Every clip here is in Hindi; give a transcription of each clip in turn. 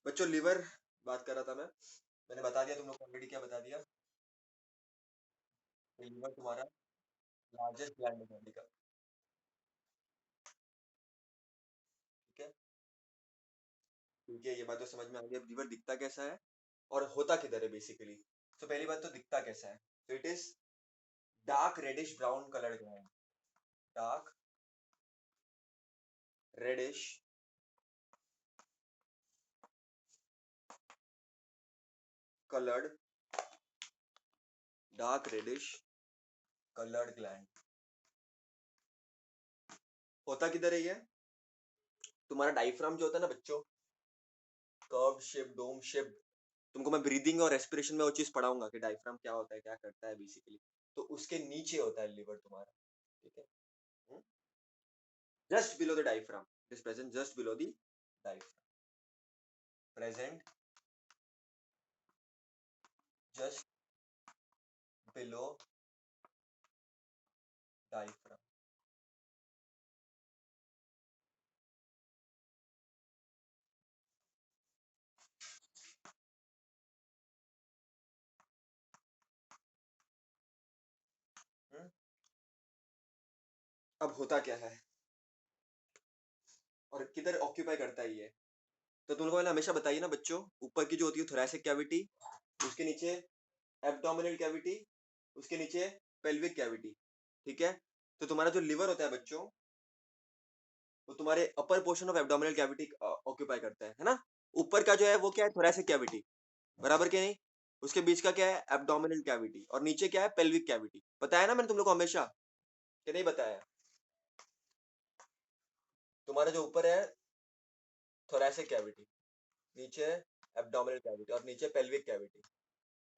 बच्चों लिवर बात कर रहा था मैंने बता दिया तुम लोग को ऑलरेडी। क्या बता दिया? कि लिवर तुम्हारा लार्जेस्ट ग्लैंड है बॉडी का। ठीक है, ठीक है, ये बात तो समझ में आ गई। अब लिवर दिखता कैसा है और होता किधर है बेसिकली। तो पहली बात तो दिखता कैसा है, तो it is dark reddish brown coloured gland. Dark reddish coloured, dark reddish coloured gland. होता किधर है ये? तुम्हारा डायफ्राम जो होता है ना बच्चों, कर्व शेप, डोम शेप, तुमको मैं ब्रीदिंग और रेस्पिरेशन में वो चीज पढ़ाऊंगा कि डायफ्राम क्या होता है, क्या करता है बेसिकली। तो उसके नीचे होता है लिवर तुम्हारा। ठीक है, just below the diaphragm, it is present just below the diaphragm. Present just below diaphragm. अब होता क्या है और किधर ऑक्यूपाई करता है ये? तो तुम लोगों ने हमेशा बताइए ना बच्चों, ऊपर की जो होती है थोरैसिक कैविटी, उसके नीचे एब्डोमिनल कैविटी, उसके नीचे पेल्विक कैविटी। ठीक है, तो तुम्हारा जो लिवर होता है बच्चों, वो तुम्हारे upper portion of abdominal cavity occupy करता है ना। ऊपर का जो है वो क्या है, थोरैसिक कैविटी, बराबर के नहीं। उसके बीच का क्या है, एब्डोमिनल कैविटी, और नीचे क्या है, पेल्विक कैविटी। बताया ना मैंने तुम लोग को हमेशा, कि नहीं बताया? तुम्हारा जो ऊपर है थोरैसिक कैविटी, नीचे एब्डोमिनल कैविटी, और नीचे पेल्विक कैविटी।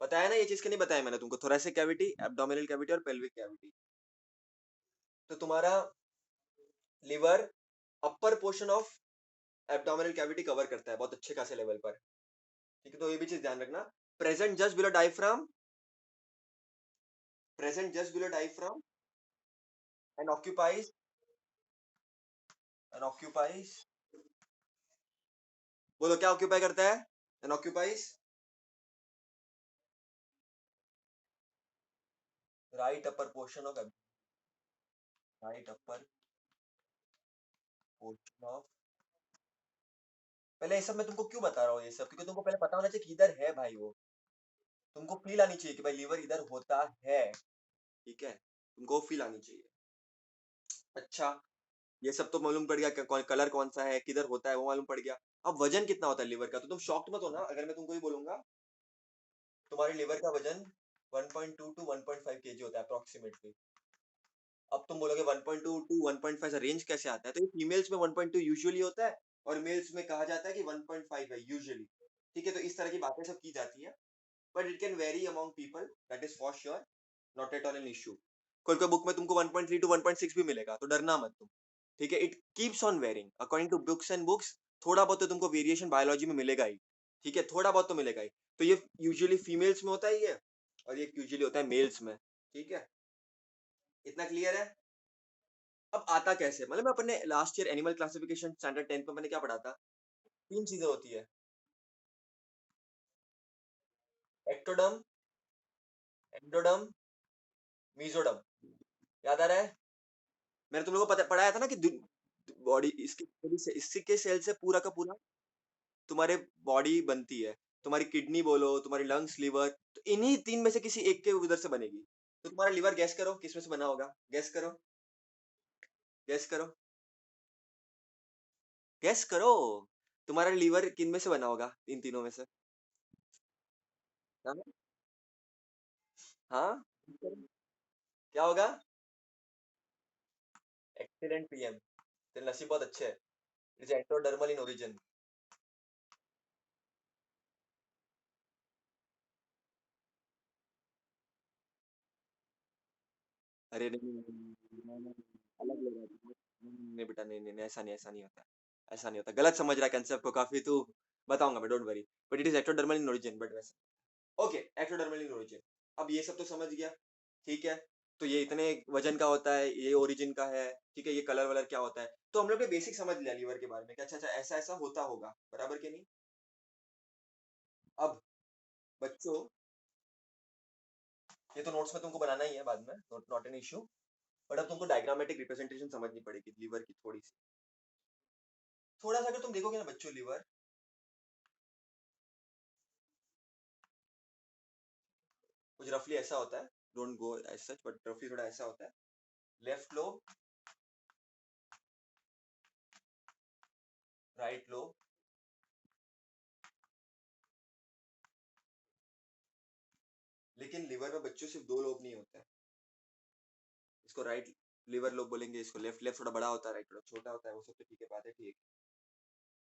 बताया ना ये चीज, के नहीं बताया मैंने तुमको? थोरैसिक कैविटी, एब्डोमिनल कैविटी और पेल्विक कैविटी। तो तुम्हारा liver upper portion of abdominal cavity cover करता है बहुत अच्छे खासे लेवल पर। ठीक है, तो ये भी चीज ध्यान रखना। Present just below diaphragm, present just below diaphragm, and occupies, and occupies, बोलो क्या ऑक्यूपाई करता है? And occupies right upper portion of, right upper portion of. पहले ये सब मैं तुमको क्यों बता रहा हूँ ये सब, क्योंकि तुमको पहले पता होना चाहिए कि इधर है भाई वो। तुमको फील आनी चाहिए कि भाई लिवर इधर होता है। ठीक है, तुमको फील आनी चाहिए। अच्छा, ये सब तो मालूम पड़ गया, कलर कौन सा है, किधर होता है, वो मालूम पड़ गया। अब वजन कितना होता है लिवर का, तो तुम शॉक्ड मत हो ना अगर मैं तुमको ये बोलूंगा तुम्हारे लिवर का वजन 1.2 टू 1.5 केजी होता है अप्रोक्सीमेटली। अब तुम बोलोगे 1.2 टू 1.5 से रेंज कैसे आता है, तो ये फीमेल्स में 1.2 यूजुअली होता है, और मेल्स में कहा जाता है कि 1.5 है यूजुअली। ठीक है, तो इस तरह की बातें सब की जाती है, but it can very among people, that is for sure, not at all an issue. कोई कोई बुक में तुमको 1.3 टू 1.6 भी मिलेगा, तो डरना मत तुम। ठीक है, it keeps on varying according to books and books. थोड़ा बहुत तो तुमको वेरिएशन बायोलॉजी में मिलेगा ही। ठीक है, थोड़ा बहुत तो मिलेगा ही। तो ये यूजुअली फीमेल्स में होता है ये, और ये यूजुअली होता है मेल्स में। ठीक है, इतना क्लियर है? अब आता कैसे, मतलब मैं अपने last year animal classification standard 10 में मैंने क्या पढ़ा था, तीन चीजें होती है। Ectoderm, एंडोडम, mesoderm. याद आ रहा है? मैंने तुम लोगों को पढ़ाया था ना कि बॉडी इसके सेल से पूरा का पूरा तुम्हारे बॉडी बनती है। तुम्हारी किडनी बोलो, तुम्हारी लंग्स, लिवर, तो इन्हीं तीन में से किसी एक के उधर से बनेगी। तो तुम्हारा लिवर गैस करो किस में से बना होगा, गैस करो, गैस करो, गैस करो। तुम्हारा लिवर किन में से बना होगा, इन तीनों में से? हाँ, हाँ? क्या होगा? एक्सीलेंट पीएम, तेरे नसीब बहुत अच्छे है। It is endodermal in origin. अरे नहीं नहीं नहीं, नहीं, नहीं, अलग लग रहा है। नहीं बेटा, नहीं नहीं नहीं, ऐसा नहीं, ऐसा नहीं होता, ऐसा नहीं होता, गलत समझ रहा है कंसेप्ट को काफी तू। बताऊंगा मैं, don't worry. But it is ectodermal in origin, but वैसा। Okay, ectodermal in origin. अब ये सब तो समझ गया। ठीक है, तो ये इतने वजन का होता है, ये ओरिजिन का है। ठीक है, ये कलर वलर क्या होता है, तो हम लोग ने बेसिक समझ लिया लीवर के बारे में कि अच्छा अच्छा ऐसा ऐसा होता होगा, बराबर के नहीं। बच्चों ये तो नोट्स में तुमको बनाना ही है बाद में, नॉट एन इशू। बट अब तुमको डायग्रामेटिक रिप्रेजेंटेशन समझनी पड़ेगी लीवर की थोड़ी सी। थोड़ा सा अगर तुम देखोगे ना बच्चों, लीवर कुछ रफली ऐसा होता है, don't go as such, but रफली थोड़ा ऐसा होता है। लेफ्ट लोब, राइट लोब, लेकिन लिवर में बच्चों सिर्फ दो लोब नहीं होते हैं। इसको राइट लिवर लोब बोलेंगे, इसको लेफ्ट। लेफ्ट थोड़ा बड़ा होता है, राइट थोड़ा छोटा होता है, वो सब तो ठीक है, बात है ठीक।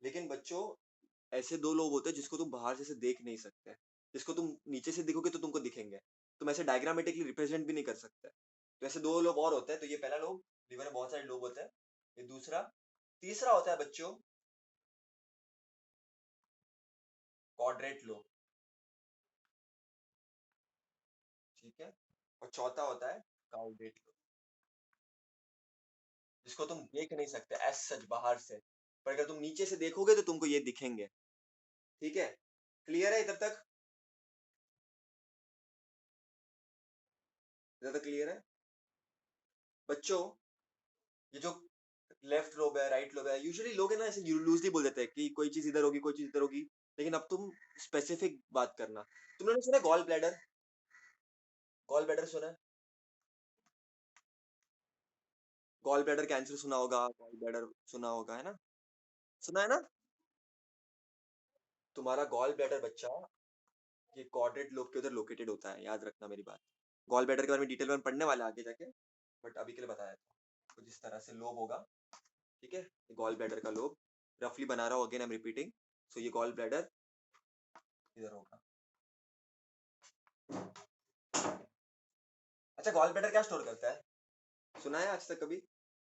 लेकिन बच्चों ऐसे दो लोग होते हैं जिसको तुम बाहर से देख नहीं सकते, जिसको तुम नीचे से देखोगे तो तुमको दिखेंगे, तुम ऐसे डायग्रामेटिकली रिप्रेजेंट भी नहीं कर सकते। तो ऐसे दो लोग और होते हैं। तो ये पहला लोग, लिवर में बहुत सारे लोग होते हैं। ये दूसरा, तीसरा होता है बच्चों क्वाड्रेट लोब, ठीक है। और चौथा होता है काउडेट लोब, जिसको तुम देख नहीं सकते एज सच बाहर से, पर अगर तुम नीचे से देखोगे तो तुमको ये दिखेंगे, ठीक है। क्लियर है इधर तक? इधर तक क्लियर है बच्चों? ये जो लेफ्ट लोब है, राइट लोब है, यूजुअली लोग है ना ऐसे लूजली बोल देते हैं कि कोई चीज इधर होगी, कोई चीज इधर होगी। लेकिन अब तुम स्पेसिफिक बात करना। तुमने सुना गॉल ब्लैडर? गॉल ब्लैडर सुना है? गॉल ब्लैडर कैंसर सुना होगा, गॉल ब्लैडर सुना होगा, है ना? सुना है ना? तुम्हारा गॉल ब्लैडर बच्चा ये कॉर्डेट लोब के उधर लोकेटेड होता है, याद रखना मेरी बात। गॉल ब्लैडर के बारे में डिटेल में पढ़ने वाला आगे जाके, बट अभी के लिए बताया था। कुछ इस तरह से लोब होगा, ठीक है। गॉल ब्लैडर का लोब रफली बना रहा हूँ, अगेन आई एम रिपीटिंग। सो ये गॉल ब्लैडर इधर होगा। अच्छा, गॉल ब्लैडर क्या स्टोर करता है? सुना है आज तक कभी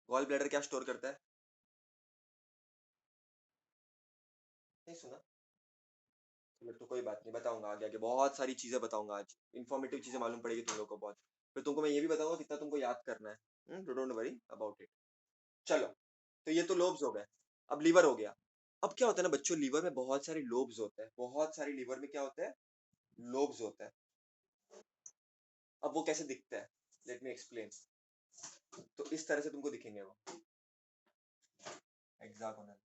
गॉल ब्लैडर क्या स्टोर करता है? नहीं सुना? चलो तो कोई बात नहीं, बताऊंगा आगे आगे, बहुत सारी चीजें बताऊंगा आज, इन्फॉर्मेटिव चीजें मालूम पड़ेगी तुम लोग को बहुत। फिर तुमको मैं ये भी बताऊंगा कितना तुमको याद करना है, डोंट वरी अबाउट इट। चलो, तो ये तो लोब्स हो गए। अब लीवर हो गया। अब क्या होता है ना बच्चों, लीवर में बहुत सारे लोब्स होते हैं, बहुत सारी लीवर में क्या होता है, लोब्स होता है। अब वो कैसे दिखता है, लेट मी एक्सप्लेन। तो इस तरह से तुमको दिखेंगे वो, हेक्सागोनल।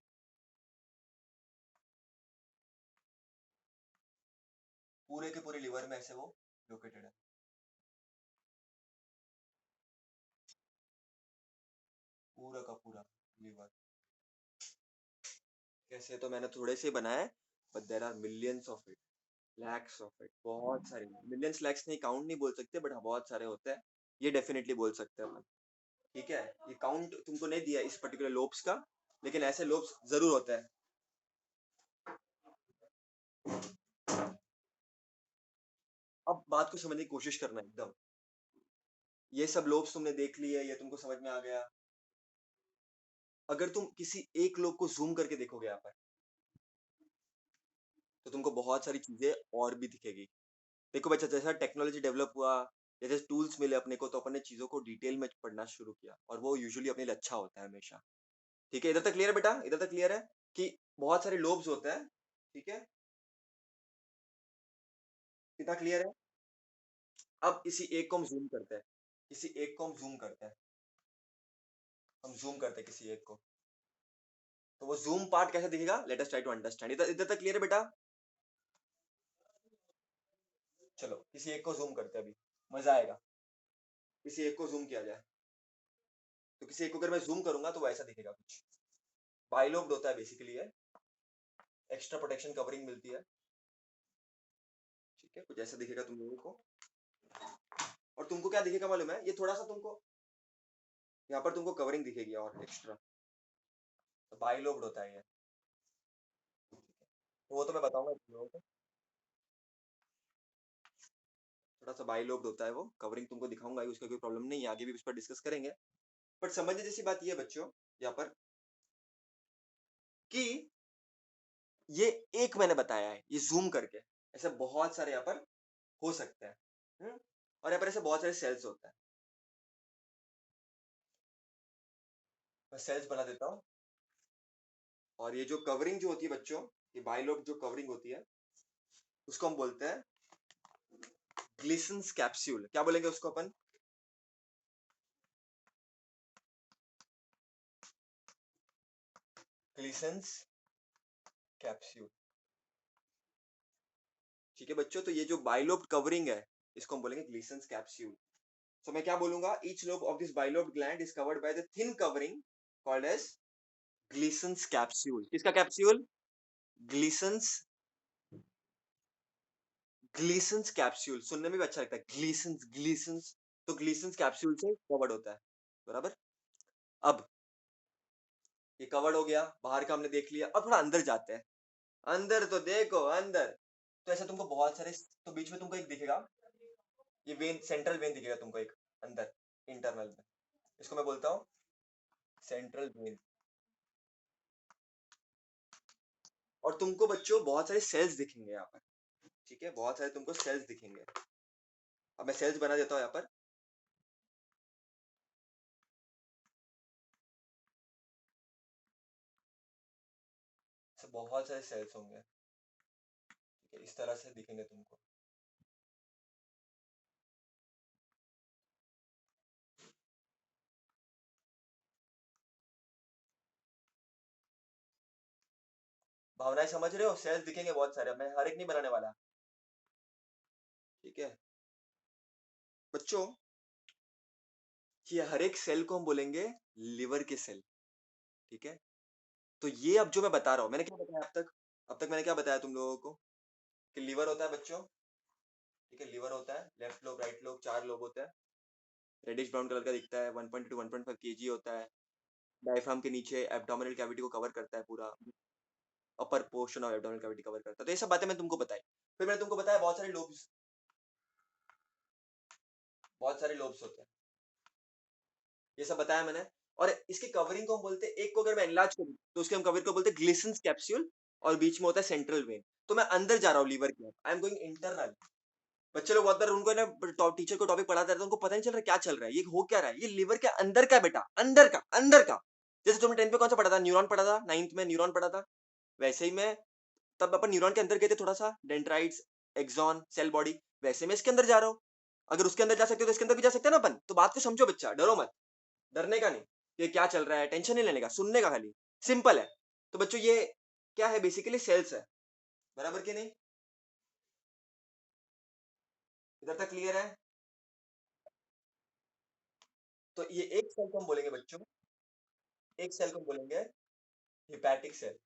पूरे के पूरे लीवर में ऐसे वो लोकेटेड है। पूरा का पूरा लीवर कैसे, तो मैंने थोड़े से बनाए, but there are millions of it, lakhs of it, बहुत सारे। मिलियंस लैक्स नहीं, काउंट नहीं बोल सकते, बट हाँ बहुत सारे होते हैं। ये डेफिनेटली बोल सकते हैं अपन, ठीक है। ये काउंट तुमको नहीं दिया इस पर्टिकुलर लोब्स का, लेकिन ऐसे लोब्स जरूर होते हैं। अब बात को समझने की कोशिश करना एकदम। ये सब लोब्स तुमने देख लिए, ये तुमको समझ में आ गया। अगर तुम किसी एक लोब को जूम करके देखोगे यहाँ पर, तो तुमको बहुत सारी चीजें और भी दिखेगी। देखो बच्चा, जैसा टेक्नोलॉजी डेवलप हुआ, जैसे टूल्स मिले अपने को, तो अपन ने चीजों को डिटेल में पढ़ना शुरू किया, और वो यूजुअली अपने लिए अच्छा होता है हमेशा। ठीक है, इधर तक क्लियर है बेटा? इधर तक क्लियर है कि बहुत सारे लोब्स होते हैं, ठीक है। कितना क्लियर है? अब इसी एक को हम जूम करते हैं, किसी एक को हम जूम करते हैं, हम जूम करते हैं किसी एक को। तो वो जूम पार्ट कैसे दिखेगा, let us try to understand. इधर इधर तक क्लियर है बेटा? चलो किसी एक को जूम करते हैं अभी, मजा आएगा। किसी एक को जूम किया जाए, तो किसी एक को अगर मैं जूम करूंगा तो वो ऐसा दिखेगा कुछ। बाइलोब्ड होता है बेसिकली है, एक्स्ट्रा प्रोटेक्शन कवरिंग मिलती है, ठीक है। कुछ ऐसा दिखेगा तुम लोगों को। और तुमको क्या दिखेगा मालूम है, ये थोड़ा सा तुमको यहाँ पर तुमको कवरिंग दिखेगी और एक्स्ट्रा, तो बाइलोब्ड होता है ये। तो वो तो मैं बताऊंगा तुम लोगों को। थोड़ा सा बाइलोब्ड होता है वो, कवरिंग तुमको दिखाऊंगा ही, उसका कोई प्रॉब्लम नहीं है, आगे भी उस पर डिस्कस करेंगे। बट समझने जैसी बात ये है बच्चों यहाँ पर, कि ये एक मैंने बताया है, ये जूम करके ऐसे बहुत सारे यहाँ पर हो सकते हैं। और यहाँ पर ऐसे बहुत सारे सेल्स होते हैं, मैं सेल्स बना देता हूँ। और ये जो कवरिंग जो होती है बच्चों, ये बाइलोब जो कवरिंग होती है, उसको हम बोलते हैं ग्लिसन्स कैप्सूल, क्या बोलेंगे उसको अपन? Glisson's capsule. ठीक है बच्चों, तो ये जो बाइलोब कवरिंग है इसको हम बोलेंगे ग्लिसन्स कैप्सूल। तो मैं क्या बोलूंगा? Each lobe of this bilobe gland is covered by the thin covering called as Glisson's capsule. किसका कैप्सूल? Glisson's, Glisson's capsule. सुनने में भी अच्छा लगता है, ग्लिसन्स ग्लिसन्स। तो ग्लिसन्स कैप्सूल से कवर्ड होता है, बराबर। अब ये कवर्ड हो गया, बाहर का हमने देख लिया। अब थोड़ा अंदर जाते हैं। अंदर तो देखो, अंदर तो ऐसा तुमको बहुत सारे, तो बीच में तुमको एक दिखेगा, ये वेन, सेंट्रल वेन दिखेगा तुमको एक अंदर, इंटरनल में। इसको मैं बोलता हूँ सेंट्रल वेन। और तुमको बच्चों बहुत सारे सेल्स दिखेंगे यहाँ पर, ठीक है, बहुत सारे तुमको सेल्स दिखेंगे। अब मैं सेल्स बना देता हूँ यहाँ पर। बहुत सारे सेल्स होंगे, ठीक है, इस तरह से दिखेंगे तुमको। भावनाएं समझ रहे हो? सेल्स दिखेंगे बहुत सारे, मैं हर एक नहीं बनाने वाला, ठीक है बच्चों। ये हर एक सेल को हम बोलेंगे लिवर के सेल, ठीक है। तो ये अब जो मैं बता रहा हूँ, मैंने क्या बताया अब तक? अब तक मैंने क्या बताया तुम लोगों को? कि लिवर होता है बच्चों, ठीक है, लिवर होता है, left lobe right lobe, 4 lobe होता है। रेडिश ब्राउन कलर का दिखता है, 1.2 टू 1.5 केजी होता है। डायफ्राम के नीचे एब्डोमिनल कैविटी को कवर करता है पूरा, upper portion of abdominal cavity cover करता है। तो ये सब बातें मैं तुमको बताई। फिर मैंने तुमको बताया बहुत सारे लोब्स, बहुत सारे लोब्स होते हैं, ये सब बताया मैंने। और इसकी कवरिंग को हम बोलते हैं, एक को अगर मैं एनलार्ज करूं तो उसके हम कवर को बोलते हैं ग्लिसन्स कैप्सूल, और बीच में होता है सेंट्रल वेन। तो मैं अंदर जा रहा हूँ लीवर के, आई एम गोइंग इंटरनल। बच्चे लोग बहुत बार उनको ना, टीचर को टॉपिक पढ़ाता रहता है, उनको पता नहीं चल रहा क्या चल रहा है, ये हो क्या रहा है। ये लिवर के अंदर का बेटा, अंदर का, अंदर का। जैसे तुमने 10th में कौन सा पढ़ा था? न्यूरॉन पढ़ा था, 9th में न्यूरॉन पढ़ा था। वैसे ही मैं, तब अपन न्यूरॉन के अंदर गए थे थोड़ा सा, डेंड्राइट्स, एक्सॉन, सेल बॉडी। वैसे मैं इसके अंदर जा रहा हूँ। अगर उसके अंदर जा सकते हो तो इसके अंदर भी जा सकते हैं ना अपन। तो बात को समझो बच्चा, डरो मत, डरने का नहीं। ये क्या चल रहा है टेंशन नहीं लेने का, सुनने का खाली, सिंपल है। तो बच्चों ये क्या है? बेसिकली सेल्स है, बराबर कि नहीं? इधर तक क्लियर है? तो ये एक सेल को हम बोलेंगे बच्चों, एक सेल को हम बोलेंगे हिपैटिक सेल।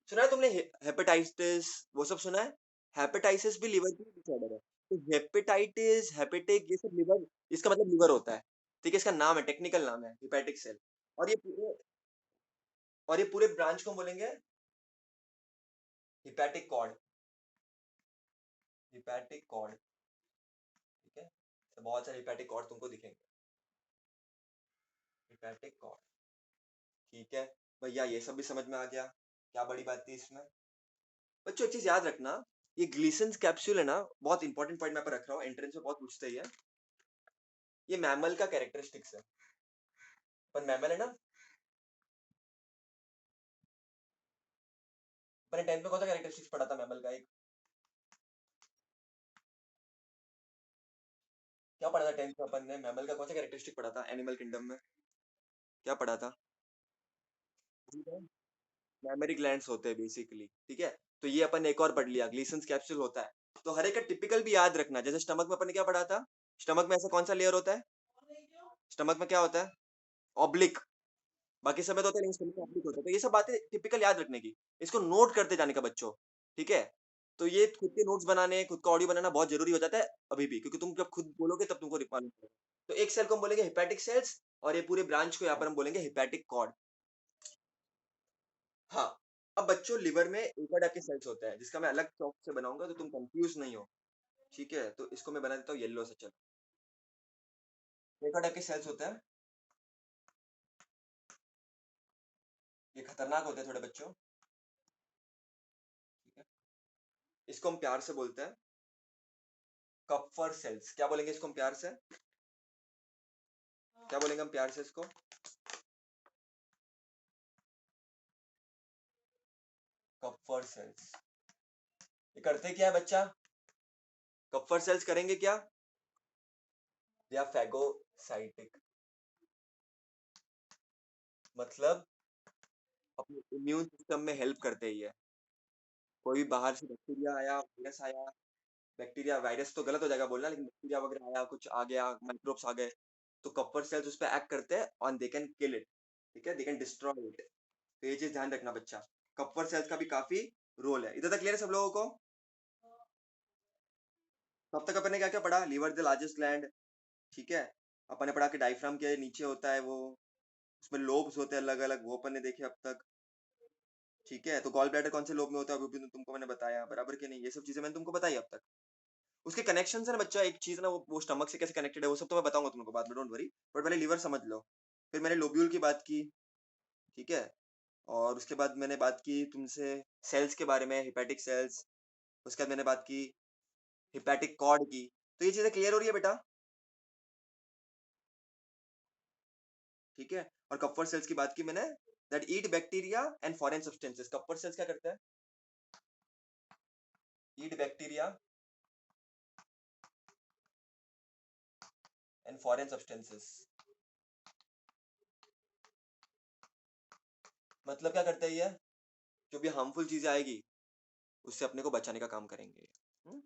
सुना है तुमने हेपेटाइटिस, वो सब सुना है? हेपेटाइटिस भी लिवर की डिसऑर्डर है। तो हेपेटाइटिस, हेपेटिक, ये सब लिवर, इसका मतलब लिवर होता है, ठीक है। इसका नाम है, टेक्निकल नाम है हिपैटिक सेल। और ये पूरे, और ये पूरे ब्रांच को हम बोलेंगे हिपैटिक कॉर्ड, हिपैटिक कॉर्ड, ठीक है। तो बहुत सारे हिपैटिक कॉर्ड तुमको दिखेंगे, हिपैटिक कॉर्ड, ठीक है। भैया ये सब भी समझ में आ गया, क्या बड़ी बात थी इसमें? बच्चों एक चीज याद रखना, ये ग्लीसन्स कैप्सूल है ना, बहुत इंपॉर्टेंट पॉइंट मैं यहाँ पर रख रहा हूँ, एंट्रेंस में बहुत पूछते ही है। ये मैमल का कैरेक्टरिस्टिक्स है। पर मैमल है ना, मैंने 10th में कौन सा कैरेक्टरिस्टिक्स पढ़ा था मैमल का? एक क्या पढ़ा था 10th में अपन ने? मैमल का कौन सा कैरेक्टरिस्टिक पढ़ा था एनिमल किंगडम में? क्या पढ़ा था? मैमरी ग्लैंड्स होते हैं बेसिकली, ठीक है। तो ये अपन ने एक और पढ़ लिया, ग्लीसन्स कैप्सूल होता है। तो हर एक का टिपिकल भी याद रखना। जैसे स्टमक में अपन ने क्या पढ़ा था? स्टमक में ऐसा कौन सा लेयर होता है? स्टमक में क्या होता है? ऑब्लिक। बाकी समय तो होता है, लेकिन स्टमक में ऑब्लिक होता है। तो ये सब बातें टिपिकल याद रखने की, इसको नोट करते जाने का बच्चों, ठीक है। तो ये खुद के नोट्स बनाने, खुद का ऑडियो बनाना बहुत जरूरी हो जाता है अभी भी, क्योंकि तुम जब खुद बोलोगे तब तुमको मालूम पड़ेगा। तो एक सेल को हम बोलेंगे हिपैटिक सेल्स, और ये पूरे ब्रांच को यहाँ पर हम बोलेंगे हिपैटिक कॉर्ड। हाँ। अब बच्चों लिवर में एक और टाइप के सेल्स होता है, जिसका मैं अलग चौक से बनाऊंगा तो तुम कंफ्यूज नहीं हो, ठीक है। तो इसको मैं बना देता हूँ येलो से, चलो। एक और टाइप के सेल्स होते हैं, ये खतरनाक होते हैं थोड़े बच्चों, ठीक है। इसको हम प्यार से बोलते हैं कपफर सेल्स। क्या बोलेंगे इसको हम प्यार से? क्या बोलेंगे हम प्यार से इसको? कपफर सेल्स। ये करते क्या है बच्चा? कप्फर सेल्स करेंगे क्या? दे आर फैगोसाइटिक, मतलब अपने इम्यून सिस्टम में हेल्प करते ही है। कोई बाहर से बैक्टीरिया आया, वायरस आया, बैक्टीरिया वायरस तो गलत हो जाएगा बोलना, लेकिन बैक्टीरिया वगैरह आया, कुछ आ गया, माइक्रोब्स आ गए, तो कप्फर सेल्स उस पर एक्ट करते हैं और दे कैन किल इट। ठीक है, दे कैन डिस्ट्रॉय इट। तो ये चीज ध्यान रखना बच्चा, कप्फर सेल्स का भी काफी रोल है। इधर तक क्लियर है सब लोगों को? तब तक अपन ने क्या क्या पढ़ा? लीवर द लार्जेस्ट ग्लैंड, ठीक है। अपन ने पढ़ा कि डायफ्राम के नीचे होता है वो, उसमें लोब्स होते हैं अलग अलग, वो अपन ने देखे अब तक। ठीक है, तो गॉल ब्लैडर कौन से लोब में होता है वो भी तुमको मैंने बताया, बराबर कि नहीं? ये सब चीजें मैंने तुमको बताई अब तक। उसके कनेक्शन है ना बच्चा, एक चीज ना, वो स्टमक से कैसे कनेक्टेड है वो सब तो मैं बताऊंगा तुमको बाद में, डोंट वरी। बट पहले लीवर समझ लो। फिर मैंने लोब्यूल की बात की, ठीक है। और उसके बाद मैंने बात की तुमसे सेल्स के बारे में, हिपैटिक सेल्स। उसके बाद मैंने बात की हिपैटिक कॉर्ड की। तो ये चीजें क्लियर हो रही है बेटा? ठीक है। और कप्फर सेल्स की बात की मैंने, that eat bacteria and foreign substances. Kupffer cells क्या करते हैं? Eat bacteria and foreign substances. मतलब क्या करता है ये? जो भी हार्मफुल चीजें आएगी उससे अपने को बचाने का काम करेंगे। हम्म?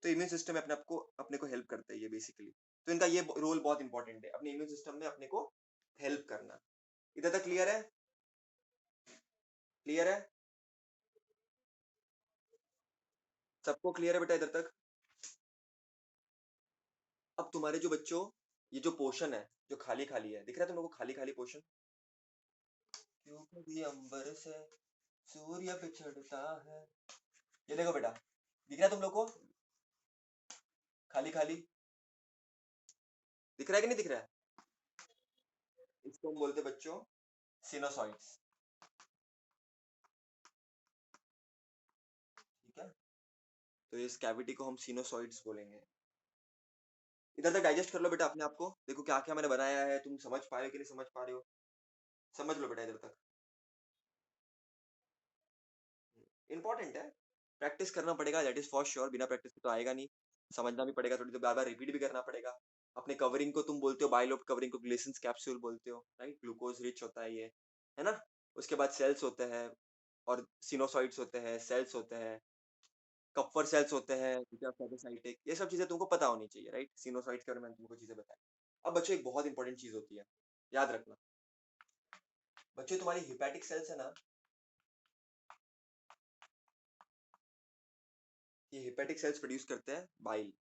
तो इम्यून सिस्टम में अपने को हेल्प करता है ये बेसिकली। तो इनका ये रोल बहुत इंपॉर्टेंट है, अपने इम्यून सिस्टम में अपने को हेल्प करना। इधर तक क्लियर है? क्लियर है? सबको क्लियर है बेटा इधर तक? अब तुम्हारे जो बच्चों, ये जो पोर्शन है जो खाली खाली है, दिख रहा है तुम लोगों को खाली खाली पोर्शन? क्यों कभी अंबर से सूर्य बिछड़ता है, ये देखो बेटा, दिख रहा है तुम लोग को खाली खाली? दिख रहा है कि नहीं दिख रहा है? इसको हम बोलते हैं बच्चों सिनोसॉइड्स। ठीक है, तो इस कैविटी को हम सिनोसॉइड्स बोलेंगे। इधर तक डाइजेस्ट कर लो बेटा अपने आप को, देखो क्या क्या मैंने बनाया है, तुम समझ पा रहे हो कि नहीं समझ पा रहे हो? समझ लो बेटा इधर तक। इंपॉर्टेंट है, प्रैक्टिस करना पड़ेगा, दैट इज फॉर श्योर। बिना प्रैक्टिस के तो आएगा नहीं। समझना भी पड़ेगा, थोड़ी देर बार बार रिपीट भी करना पड़ेगा। अपने कवरिंग को तुम बोलते हो बाइलोब कवरिंग को ग्लिसन्स कैप्सूल बोलते हो, राइट? ग्लूकोज रिच होता है ये, है ना? उसके बाद सेल्स होते हैं, और सिनोसॉइड्स होते हैं, सेल्स होते हैं, कप्फर सेल्स होते हैं, फैगोसाइटिक, ये सब चीजें तुमको पता होनी चाहिए, राइट? सिनोसॉइड्स के बारे में मैंने तुमको चीजें बताई। अब बच्चों एक बहुत इंपॉर्टेंट चीज होती है, याद रखना। बच्चों तुम्हारी हिपैटिक सेल्स है ना, ये हिपैटिक सेल्स प्रोड्यूस करते हैं बाइल।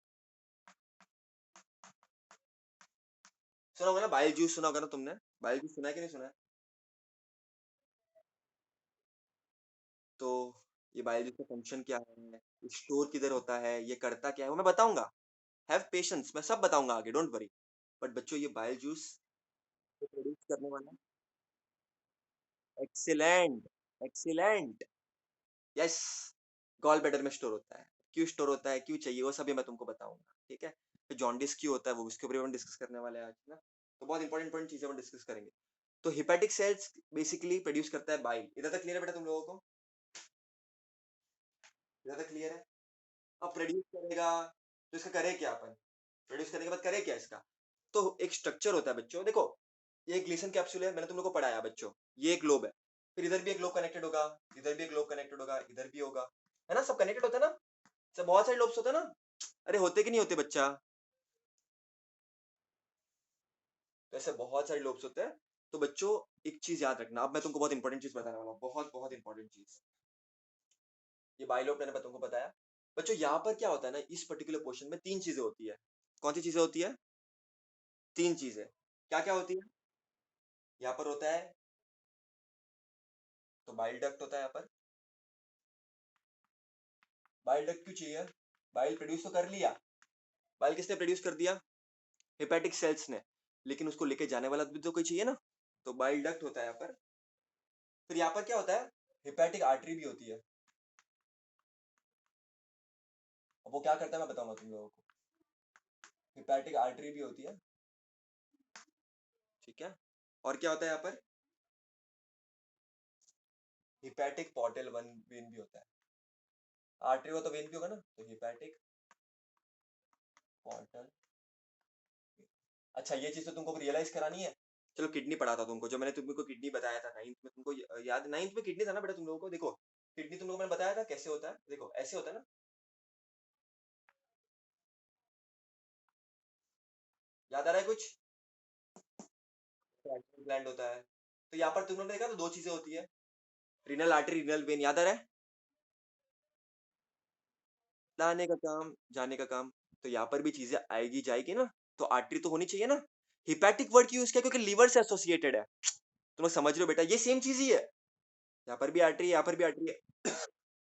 सुना होगा ना बाइल जूस, सुना होगा ना तुमने? बाइल जूस सुना है कि नहीं सुना है? तो ये बाइल जूस का फंक्शन क्या है, स्टोर किधर होता है, ये करता क्या है, वो मैं बताऊंगा। हैव पेशेंस, मैं सब बताऊंगा आगे, डोंट वरी। बट बच्चों ये बाइल जूस प्रोड्यूस करने वाला, excellent, excellent, yes, gall bladder में स्टोर होता है। क्यों स्टोर होता है, क्यों चाहिए, वो सभी मैं तुमको बताऊंगा, ठीक है? तो जॉन्डिस क्यों होता है वो, उसके ऊपर भी हम डिस्कस करने वाले हैं आज ना। तो बहुत इंपॉर्टेंट इंपॉर्टेंट चीजें हम डिस्कस करेंगे। तो हिपैटिक सेल्स बेसिकली प्रोड्यूस करता है बाइल। इधर तक क्लियर है बेटा तुम लोगों को? इधर तक क्लियर है? अब प्रोड्यूस करेगा तो इसका करे क्या अपन? प्रोड्यूस करने के बाद करे क्या इसका? तो एक स्ट्रक्चर होता है बच्चों, देखो, ये एक ग्लीसन कैप्सूल है, मैंने तुम लोग को पढ़ाया बच्चों। ये एक ग्लोब है, फिर इधर भी एक ग्लोब कनेक्टेड होगा, इधर भी एक ग्लोब कनेक्टेड होगा, इधर भी होगा, है ना? सब कनेक्टेड होता है ना? सब बहुत सारे लोब्स होते हैं ना? अरे होते कि नहीं होते बच्चा? तो ऐसे बहुत सारे लोब्स होते हैं। तो बच्चों एक चीज याद रखना, अब मैं तुमको बहुत इंपॉर्टेंट चीज बताने वाला हूँ, बहुत बहुत इंपॉर्टेंट चीज। ये बाइलोब मैंने तुमको बताया। बच्चों यहाँ पर क्या होता है ना, इस पर्टिकुलर पोर्शन में तीन चीजें होती है। कौन सी चीजें होती है? तीन चीजें। क्या क्या होती है? यहाँ पर होता है, तो बाइल डक्ट होता है यहाँ पर। बाइल डक्ट क्यों चाहिए? बाइल प्रोड्यूस तो कर लिया, बाइल किसने प्रोड्यूस कर दिया? हेपेटिक सेल्स ने। लेकिन उसको लेके जाने वाला भी तो कोई चाहिए ना, तो बाइल डक्ट होता है यहाँ पर। फिर यहाँ पर क्या होता है, हेपेटिक आर्टरी भी होती है। अब वो क्या करता है मैं बताऊंगा तुम लोगों को। हेपेटिक आर्टरी भी होती है, ठीक है। और क्या होता है यहाँ पर? हिपैटिक पोर्टल वन वेन भी होता है। आर्टरी हो तो वेन भी होगा ना, तो हिपैटिक पोर्टल। अच्छा ये चीज तो तुमको रियलाइज करानी है। चलो किडनी पढ़ाता हूं तुमको, जो मैंने तुमको किडनी बताया था नाइन्थ में, तुमको याद, नाइन्थ में किडनी था ना बेटा तुम लोगों को। देखो किडनी तुम लोगों को मैंने बताया था कैसे होता है, देखो ऐसे होता है ना, याद आ रहा है कुछ? ग्लैंड होता है। तो यहाँ पर तुम लोगों ने देखा तो दो चीजें होती है, रीनल आर्टरी रीनल वेन, याद आ रहा है? लाने का काम जाने का काम। तो यहाँ पर भी चीजें आएगी जाएगी ना, तो आर्टरी तो होनी चाहिए ना। हिपैटिक वर्ड क्यों यूज किया, क्योंकि लीवर से एसोसिएटेड है। तुम लोग समझ रहे हो बेटा, ये सेम चीज ही है। यहाँ पर भी आर्टरी, यहाँ पर भी आर्टरी है।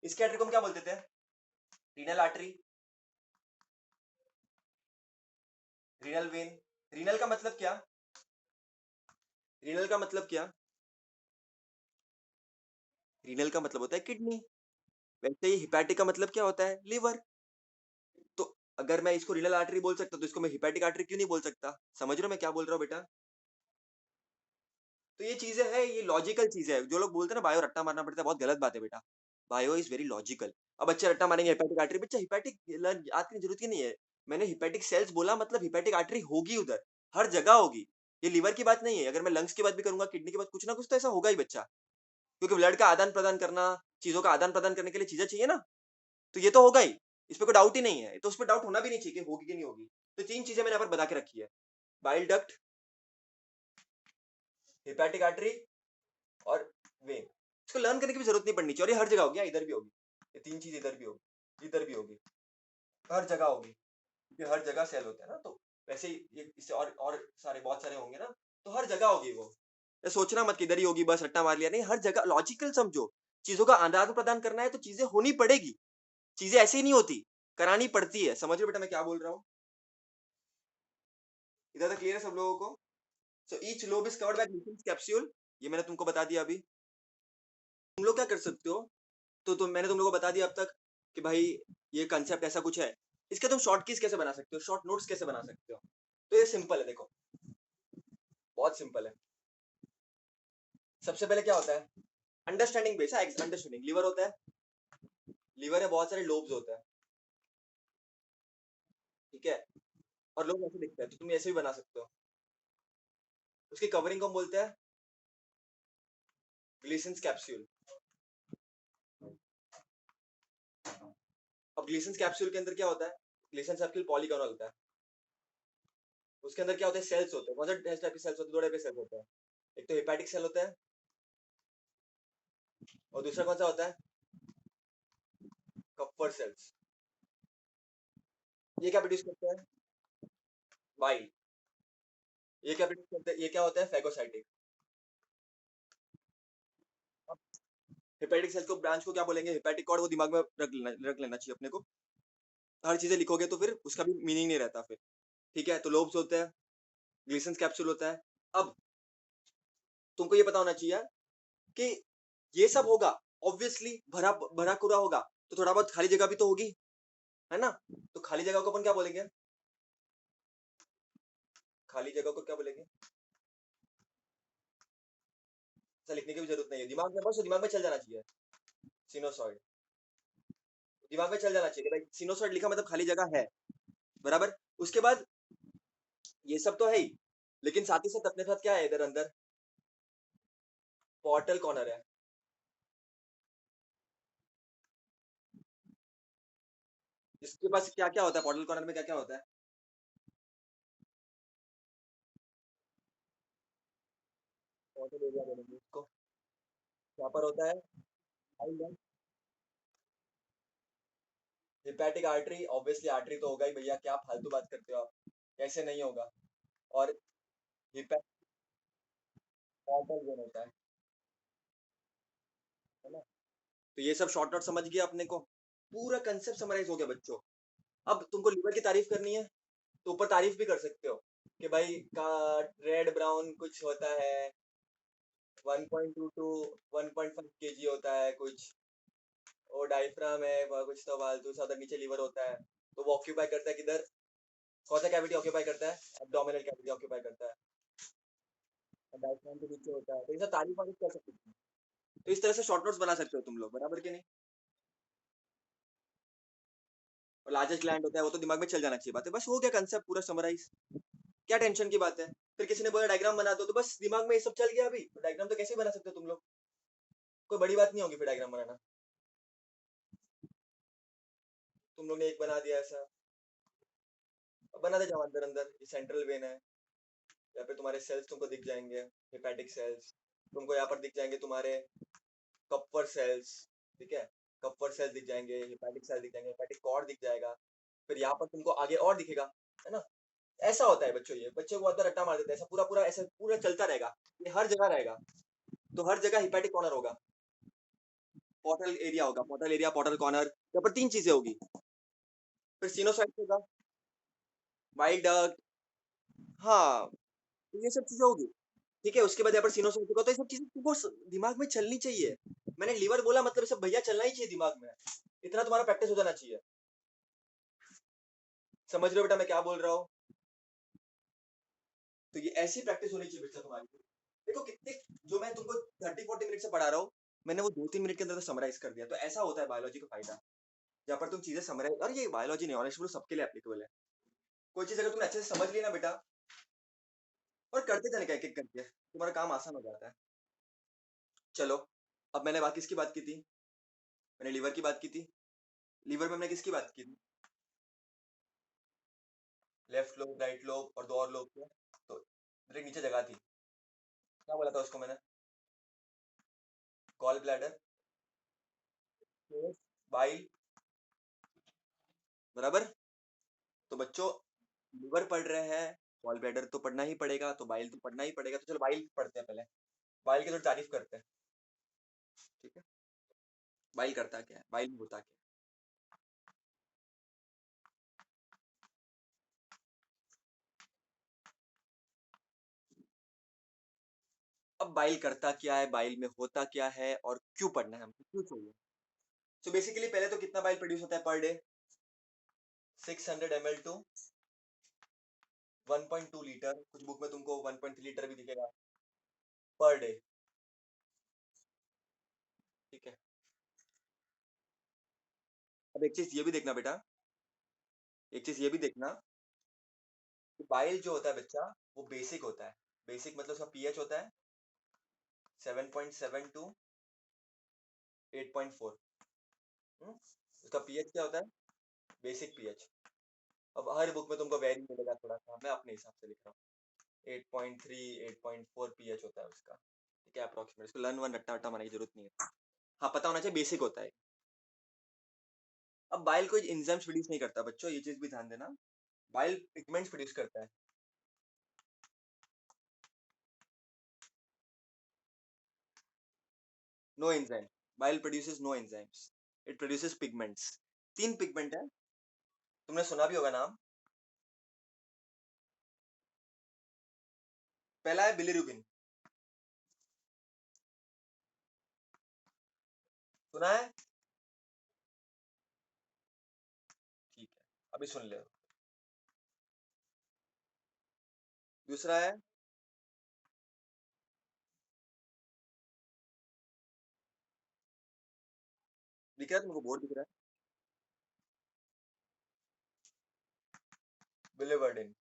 इसके आर्टरी को हम क्या बोलते थे? Renal artery, renal vein. Renal का मतलब क्या? रीनल का मतलब क्या? रीनल का मतलब होता है किडनी। वैसे ही हिपैटिक का मतलब क्या होता है? लिवर। तो अगर मैं इसको रीनल आर्टरी बोल सकता तो इसको मैं हिपैटिक आर्टरी क्यों नहीं बोल सकता? समझ रहे हो मैं क्या बोल रहा हूँ बेटा? तो ये चीजें है, ये लॉजिकल चीजें है। जो लोग बोलते हैं ना बायो रट्टा मारना पड़ता है, बहुत गलत बात है बेटा। Bio is very logical. अब बच्चे रट्टा मारेंगे हिपैटिक आर्टरी, बच्चा हिपैटिक याद करने की जरूरत ही नहीं है। मैंने हिपैटिक सेल्स बोला, मतलब हिपैटिक आर्टरी होगी उधर, हर जगह होगी। ये लीवर की बात नहीं है। अगर मैं लंग्स की बात भी करूंगा, किडनी की बात, कुछ ना कुछ तो ऐसा होगा ही बच्चा, क्योंकि ब्लड का आदान प्रदान करना, चीजों का आदान प्रदान करने के लिए चीजें चाहिए ना। तो ये तो होगा ही, इस पर कोई डाउट ही नहीं है। तो उस पर डाउट होना भी नहीं चाहिए कि होगी कि नहीं होगी। तो तीन चीजें मैंने यहाँ पर बता के रखी है, बाइल डक्ट, हिपैटिक आर्टरी और वेन। इसको लर्न करने की भी जरूरत नहीं पड़नी चाहिए, और ये हर जगह होगी, इधर भी होगी। ये तीन चीज इधर भी होगी, इधर भी होगी, हर जगह होगी, क्योंकि हर जगह सेल होते हैं ना। तो वैसे ही ये इससे और सारे बहुत सारे होंगे ना, तो हर जगह होगी वो। ये सोचना मत कि इधर ही होगी बस रट्टा मार लिया, नहीं, हर जगह लॉजिकल समझो। चीजों का आदान प्रदान करना है तो चीजें होनी पड़ेगी। चीजें ऐसे ही नहीं होती, करानी पड़ती है। समझ रहे हो बेटा मैं क्या बोल रहा हूँ? इधर तक क्लियर है सब लोगों को? So each lobe is covered bye glucose capsule, ये मैंने तुमको बता दिया अभी। तुम लोग क्या कर सकते हो, तो मैंने तुम लोगों को बता दिया अब तक कि भाई ये कंसेप्ट ऐसा कुछ है। इसके तुम शॉर्ट कीज कैसे बना सकते हो, शॉर्ट नोट्स कैसे बना सकते हो? तो ये सिंपल है, देखो बहुत सिंपल है। सबसे पहले क्या होता है, अंडरस्टैंडिंग बेस है, अंडरस्टैंडिंग। लीवर होता है, लीवर है, बहुत सारे लोब्स होता है, ठीक है। और लोग ऐसे दिखते हैं, तो तुम ऐसे भी बना सकते हो। उसकी कवरिंग को हम बोलते हैं ग्लीसन्स कैप्सूल। अब ग्लीसन्स कैप्सूल के अंदर क्या होता है, ग्लीसन्स कैप्सूल पॉलीगोनल होता है। उसके अंदर क्या होता है, सेल्स होते हैं। कौन सा टाइप के सेल्स होते हैं? दो टाइप के सेल्स होते हैं। एक तो हेपेटिक सेल होता है, और दूसरा कौन सा होता है, कप्फर सेल्स। ये क्या प्रोड्यूस करते हैं, वाइल। ये क्या प्रोड्यूस करते हैं, ये क्या होता है, फैगोसाइटिक। हेपेटिक सेल को ब्रांच को क्या बोलेंगे, हेपेटिक कॉर्ड, वो दिमाग में रख लेना चाहिए अपने को। हर चीजें लिखोगे तो फिर उसका भी मीनिंग नहीं रहता फिर, ठीक है। तो लोब्स होते हैं, ग्लीसन्स कैप्सूल होता है। अब तुमको ये पता होना चाहिए कि ये सब होगा, ऑब्वियसली भरा भरा पूरा होगा, तो थोड़ा बहुत खाली जगह भी तो होगी, है ना। तो खाली जगह को अपन क्या बोलेंगे, खाली जगह को क्या बोलेंगे? ऐसा लिखने की भी जरूरत नहीं है, दिमाग में बस दिमाग में चल जाना चाहिए, सिनोसॉइड। दिमाग में चल जाना चाहिए भाई, सिनोसॉइड लिखा मतलब खाली जगह है, बराबर। उसके बाद ये सब तो है ही, लेकिन साथ ही साथ अपने साथ क्या है इधर अंदर, पोर्टल कॉर्नर है। इसके पास क्या क्या होता है, पोर्टल कॉर्नर में क्या क्या होता है? पोर्टल एरिया बोलेंगे इसको। यहाँ पर होता है हिपैटिक आर्टरी, ऑब्वियसली आर्टरी तो होगा ही भैया, क्या फालतू बात करते हो आप, कैसे नहीं होगा। और हिपैटिक पोर्टल वेन होता है ना। तो ये सब शॉर्ट नोट समझ गया अपने को, पूरा कंसेप्ट समराइज हो गया बच्चों। अब तुमको लीवर की तारीफ करनी है, तो ऊपर तारीफ भी कर सकते हो कि भाई का रेड ब्राउन कुछ होता है, 1.2 टू 1.5 केजी होता है कुछ, वो डायफ्राम है, वह कुछ तो फालतू सा, उधर नीचे लीवर होता है। तो वो ऑक्यूपाई करता है किधर, कौन सा कैविटी ऑक्यूपाई करता है, एब्डोमिनल कैविटी ऑक्यूपाई करता है, और डायफ्राम के नीचे होता है। तो ये सब तारीफ वारीफ कर सकते हो। तो इस तरह से शॉर्ट नोट्स बना सकते हो तुम लोग, बराबर कि नहीं। लार्जेस्ट ग्लैंड होता है वो तो दिमाग में चल जाना चाहिए। बात है बस, हो गया कंसेप्ट पूरा समराइज। क्या टेंशन की बात है? फिर किसी ने बोला डायग्राम बना दो, तो बस दिमाग में ये सब चल गया। अभी तो डायग्राम तो कैसे बना सकते हो तुम लोग, कोई बड़ी बात नहीं होगी फिर डायग्राम बनाना। तुम लोग ने एक बना दिया ऐसा, अब बना दे जाओ अंदर अंदर। ये सेंट्रल वेन है, यहाँ पे तुम्हारे सेल्स तुमको दिख जाएंगे, हेपेटिक सेल्स। तुमको यहाँ पर दिख जाएंगे तुम्हारे कपर सेल्स, ठीक है। कपर सेल्स दिख जाएंगे, हेपेटिक सेल्स दिख जाएंगे, हेपेटिक कॉर्ड दिख जाएगा। फिर यहाँ पर तुमको आगे और दिखेगा, है ना। ऐसा होता है बच्चों, ये बच्चे को अंदर रट्टा मार देते हैं, ऐसा पूरा पूरा ऐसा पूरा चलता रहेगा। ये हर जगह रहेगा, तो हर जगह हिपैटिक कॉर्नर होगा, पोर्टल एरिया होगा, पोर्टल एरिया, पोर्टल कॉर्नर। यहाँ पर तीन चीजें होगी। फिर सिनोसाइड होगा, वाइल्ड डक, हाँ, तो ये सब चीजें होगी। ठीक है, उसके बाद यहाँ पर सिनोसाइड होगा, तो ये सब चीजें तुमको दिमाग में चलनी चाहिए। मैंने लीवर बोला मतलब सब भैया चलना ही चाहिए दिमाग में, इतना तुम्हारा प्रैक्टिस हो जाना चाहिए। समझ रहे हो बेटा मैं क्या बोल रहा हूँ? तो ये ऐसी प्रैक्टिस होनी चाहिए बेटा तुम्हारी। देखो कितने, जो मैं तुमको 30-40 मिनट से पढ़ा रहा हूँ, मैंने वो 2-3 मिनट के अंदर तो समराइज कर दिया। तो ऐसा होता है बायोलॉजी का फायदा, जहाँ पर तुम चीजें समराइज, और ये बायोलॉजी नहीं, ऑनेस्टली सबके लिए एप्लीकेबल है। कोई चीज अगर तुमने अच्छे से समझ ली ना बेटा, और करते जाने का एक एक करके, तुम्हारा काम आसान हो जाता है। चलो, अब मैंने बात किसकी बात की थी? मैंने लीवर की बात की थी। लीवर में मैंने किसकी बात की थी? लेफ्ट लोब, राइट लोब और दो और लोब थे। तो मेरे नीचे जगह थी, क्या बोला था उसको मैंने? गॉल ब्लैडर, बाइल, बराबर। तो बच्चों, लीवर पढ़ रहे हैं, गॉल ब्लैडर तो पढ़ना ही पड़ेगा, तो बाइल तो पढ़ना ही पड़ेगा। तो चलो बाइल पढ़ते हैं पहले, बाइल की थोड़ी तारीफ करते हैं, ठीक है। बाइल करता क्या है, बाइल में होता क्या है? अब बाइल करता क्या है, बाइल में होता क्या है, और क्यों पढ़ना है हमको, क्यों चाहिए? सो बेसिकली पहले तो कितना बाइल प्रोड्यूस होता है per day? 600 ml to 1.2 litre, कुछ बुक में तुमको 1.3 लीटर भी दिखेगा पर डे, ठीक है। अब एक चीज ये भी देखना बेटा, एक चीज ये भी देखना कि बाइल जो होता है बच्चा, वो बेसिक होता है। बेसिक मतलब उसका पीएच होता है 7.7 टू 8.4। उसका पीएच क्या होता है? Basic pH. अब हर बुक में तुमको वेरी मिलेगा थोड़ा सा, मैं अपने हिसाब से लिख रहा हूँ। 8.3 8.4 पीएच होता है उसका, ठीक है, अप्रोक्सीमेट। इसको लर्न वन रट्टा वट्टा मारने की जरूरत नहीं है, हाँ पता होना चाहिए, बेसिक होता है। अब बाइल कोई एंजाइम्स प्रोड्यूस नहीं करता बच्चों, ये चीज भी ध्यान देना। बाइल पिगमेंट्स प्रोड्यूस करता है। No enzyme, bile produces no enzymes, it produces pigments. तीन पिगमेंट है, तुमने सुना भी होगा नाम। पहला है बिलिरुबिन, सुना है? ठीक है, अभी सुन ले। दूसरा है, दिख रहा है तुमको, बोर्ड दिख रहा है, बिलिवर्डिन।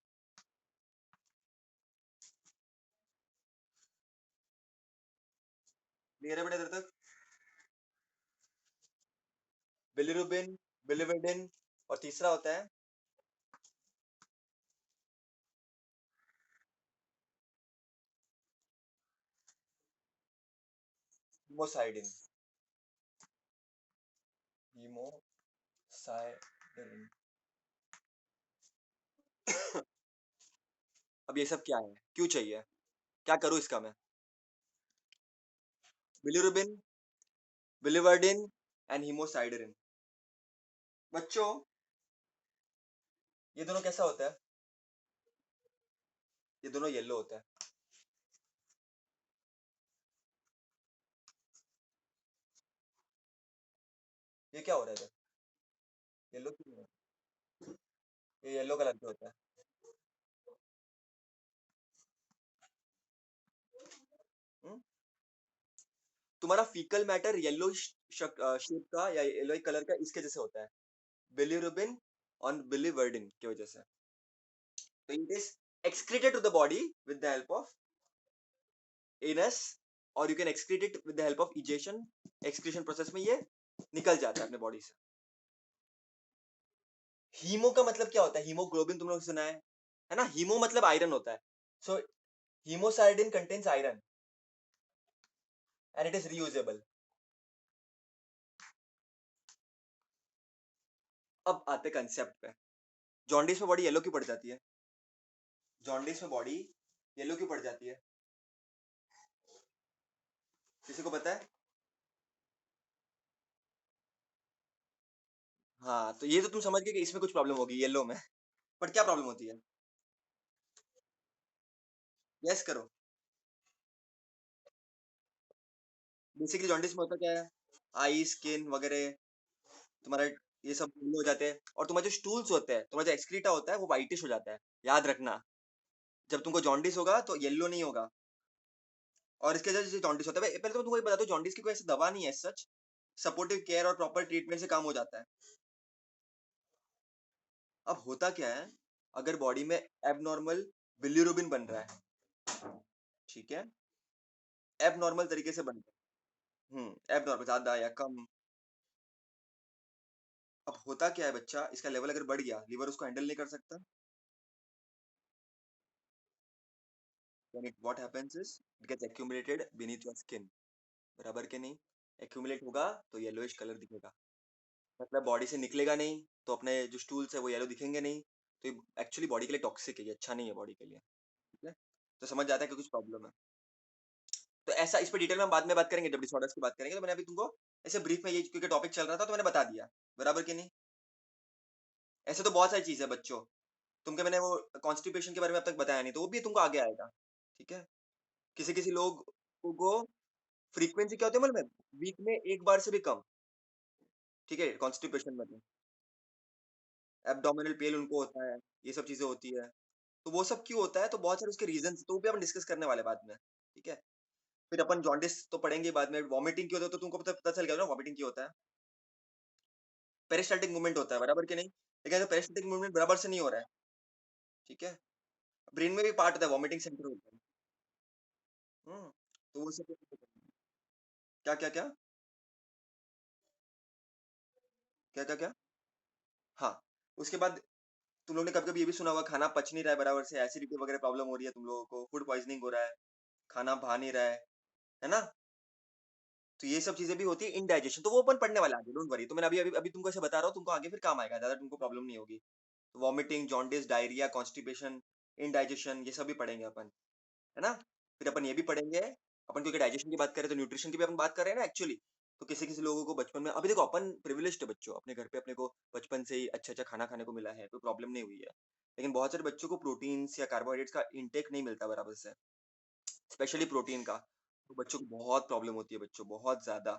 क्लियर है बेटा इधर तक? बिलिरुबिन, बिलिवर्डिन, और तीसरा होता है हीमोसाइडिन, हीमोसाइडिन। अब ये सब क्या है, क्यों चाहिए, क्या करूं इसका मैं? Bilirubin, biliverdin and haemosiderin. बच्चों, ये दोनों कैसा होता है? ये दोनों येलो होता है। ये क्या हो रहा है इधर, येलो क्यों हो रहा है? ये येलो कलर का होता है। हम्म? तुम्हारा फीकल मैटर येलो शेप का या येलो कलर का इसके जैसे होता है। बिलिरुबिन ऑन बिलीवर्डिन की वजह से। तो it is excreted to the body with the help of anus, और you can excrete it with the help of egestion. Excretion process में ये निकल जाता है अपने बॉडी से। हीमो का मतलब क्या होता है? हीमोग्लोबिन तुम लोग सुना है ना? हीमो मतलब आयरन होता है। So haemosiderin contains iron and it is reusable. अब आते कंसेप्ट पे। जॉन्डिस में बॉडी येलो क्यों पड़ जाती है? जॉन्डिस में बॉडी येलो क्यों पड़ जाती है? किसी को पता है? हाँ, तो ये तो तुम समझ गए कि इसमें कुछ प्रॉब्लम होगी येलो में। बट क्या प्रॉब्लम होती है? यस करो। बेसिकली जॉन्डिस में होता क्या है? आई, स्किन वगैरह तुम्हारा ये सब येलो हो जाते हैं, और तुम्हारे जो स्टूल्स होते हैं, तुम्हारा जो एक्सक्रीटा होता है वो व्हाइटिश हो जाता है। याद रखना, जब तुमको जॉन्डिस होगा तो येलो नहीं होगा। और इसके वजह से जॉन्डिस होता है। पहले तो तुमको ये बता दो, जॉन्डिस की कोई ऐसी दवा नहीं है सच। सपोर्टिव केयर और प्रॉपर ट्रीटमेंट से काम हो जाता है। अब होता क्या है, अगर बॉडी में एबनॉर्मल बिलीरुबिन बन रहा है, ठीक है, एबनॉर्मल तरीके से बन रहा है, एबनॉर्मल ज्यादा या कम। अब होता क्या है बच्चा, इसका लेवल अगर बढ़ गया, लीवर उसको हैंडल नहीं कर सकता। then it what happens is it gets accumulated beneath your skin। बराबर के नहीं? एक्यूमुलेट होगा तो येलोइश कलर दिखेगा। मतलब बॉडी से निकलेगा नहीं, तो अपने जो स्टूल्स है वो येलो दिखेंगे नहीं। तो ये एक्चुअली बॉडी के लिए टॉक्सिक है, ये अच्छा नहीं है बॉडी के लिए। ठीक है, तो समझ जाता है कि कुछ प्रॉब्लम है। तो ऐसा इस पर डिटेल में हम बाद में बात करेंगे, जब डिसऑर्डर्स की बात करेंगे। तो मैंने अभी तुमको ऐसे ब्रीफ में, ये क्योंकि टॉपिक चल रहा था तो मैंने बता दिया। बराबर कि नहीं? ऐसे तो बहुत सारी चीज है बच्चों। तुमको मैंने वो कॉन्स्टिपेशन के बारे में अब तक बताया नहीं, तो वो भी तुमको आगे आएगा। ठीक है, किसी किसी लोग को फ्रीक्वेंसी क्या होती है मालूम है? वीक में एक बार से भी कम। ठीक है, कॉन्स्टिपेशन में एब्डोमिनल पेल उनको होता है, ये सब चीजें होती है। तो वो सब क्यों होता है, तो बहुत सारे उसके रीजन, तो वो भी अपन डिस्कस करने वाले बाद में। ठीक है, फिर अपन जॉन्डिस तो पढ़ेंगे बाद में। वॉमिटिंग क्यों होता है तो तुमको पता चल गया ना वॉमिटिंग क्यों होता है? पेरिस्टाल्टिक मूवमेंट होता है, बराबर कि नहीं? लेकिन पेरिस्टाल्टिक मूवमेंट बराबर से नहीं हो रहा है। ठीक है, ब्रेन में भी पार्ट होता है, वॉमिटिंग सेंटर होता है। तो वो सब क्या क्या क्या क्या क्या क्या हाँ, उसके बाद तुम लोगों ने कभी कभी ये भी सुना होगा, खाना पच नहीं रहा है बराबर से, एसिडिटी वगैरह प्रॉब्लम हो रही है तुम लोगों को, फूड पॉइजनिंग हो रहा है, खाना भा नहीं रहा है ना? तो ये सब चीजें भी होती है इनडाइजेशन, तो वो अपन पढ़ने वाला आगे, डोंट वरी। तो मैंने अभी अभी अभी तुमको ऐसे बता रहा हूँ, तुमको आगे फिर काम आएगा, ज्यादा तुमको प्रॉब्लम नहीं होगी। Vomiting, jaundice, diarrhoea, constipation, indigestion, ये सब भी पढ़ेंगे अपन, है ना? फिर अपन ये भी पढ़ेंगे, अपन क्योंकि डाइजेशन की बात करें तो न्यूट्रिशन की भी अपन बात कर रहे हैं ना एक्चुअली। तो किसी किसी लोगों को बचपन में, अभी देखो अपन प्रिविलेज्ड है बच्चों, अपने घर पे अपने को बचपन से ही अच्छा अच्छा खाना खाने को मिला है, कोई प्रॉब्लम नहीं हुई है। लेकिन बहुत सारे बच्चों को प्रोटीन्स या कार्बोहाइड्रेट्स का इंटेक नहीं मिलता बराबर से, स्पेशली प्रोटीन का। तो बच्चों को बहुत प्रॉब्लम होती है, बच्चों बहुत ज्यादा।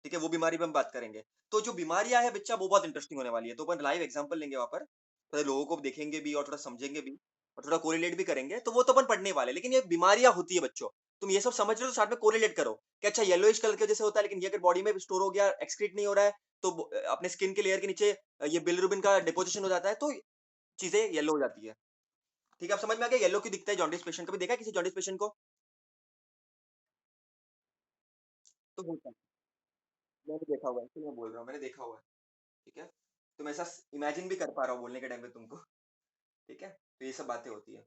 ठीक है, वो बीमारी पे हम बात करेंगे। तो जो बीमारियां है बच्चा, वो बहुत इंटरेस्टिंग होने वाली है, तो अपन लाइव एग्जांपल लेंगे वहां पर, तो लोगों को देखेंगे भी और थोड़ा समझेंगे भी, और थोड़ा कोरिलेट भी करेंगे, तो वो तो अपन पढ़ने वाले। लेकिन ये बीमारियां होती है बच्चों, तुम ये सब समझ रहे हो तो साथ में कोरिलेट करो कि अच्छा येलोइश कलर के वजह से होता है, लेकिन ये अगर बॉडी में स्टोर हो गया, एक्सक्रीट नहीं हो रहा है, तो अपने स्किन के लेयर के नीचे ये बिलिरुबिन का डिपोजिशन हो जाता है, तो चीजें येलो हो जाती है। ठीक है, आप समझ में आ गया येलो क्यों दिखता है जॉन्डिस पेशेंट? कभी देखा है किसी जॉन्डिस पेशेंट को? तो होता है, मैंने देखा हुआ है, इसलिए मैं बोल रहा हूँ, मैंने देखा हुआ है। ठीक है, तो मैं ऐसा इमेजिन भी कर पा रहा हूँ बोलने के टाइम पे तुमको। ठीक है, तो ये सब बातें होती है।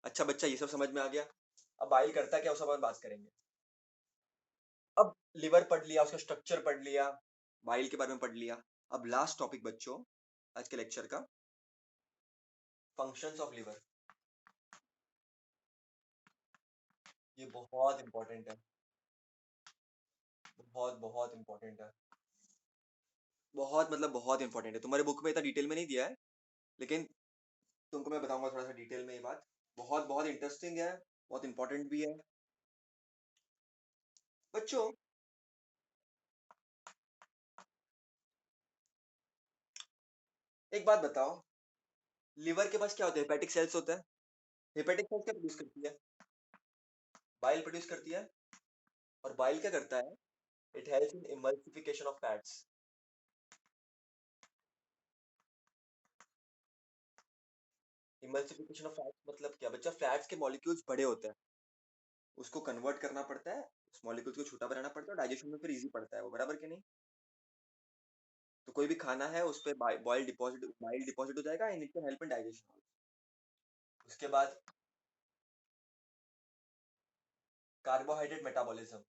अच्छा बच्चा, ये सब समझ में आ गया। अब बाइल करता क्या, उस सब बात करेंगे। अब लिवर पढ़ लिया, उसका स्ट्रक्चर पढ़ लिया, बाइल के बारे में पढ़ लिया। अब लास्ट टॉपिक बच्चों आज के लेक्चर का, फंक्शंस ऑफ लिवर। ये बहुत इंपॉर्टेंट है, बहुत बहुत इंपॉर्टेंट है। बहुत मतलब बहुत इंपॉर्टेंट है, तुम्हारे बुक में इतना डिटेल में नहीं दिया है, लेकिन तुमको मैं बताऊंगा थोड़ा सा डिटेल में ये बात। बहुत बहुत इंटरेस्टिंग है, बहुत इंपॉर्टेंट भी है बच्चों। एक बात बताओ, लिवर के पास क्या होता है? हेपेटिक सेल्स होता है। हेपेटिक सेल्स क्या प्रोड्यूस करती है? बाइल प्रोड्यूस करती है। और बाइल क्या करता है? It helps in emulsification of fats. Emulsification of fats मतलब क्या बच्चा? फैट्स के मॉलिक्यूल्स बड़े होते हैं, उसको कन्वर्ट करना पड़ता है, उस मॉलिक्यूल्स को छोटा बनाना पड़ता है, और डाइजेशन में फिर इजी पड़ता है वो, बराबर कि नहीं? तो कोई भी खाना है उस पे बाइल डिपॉजिट हो जाएगा, and it can help in digestion. उसके बाद कार्बोहाइड्रेट मेटाबॉलिज्म।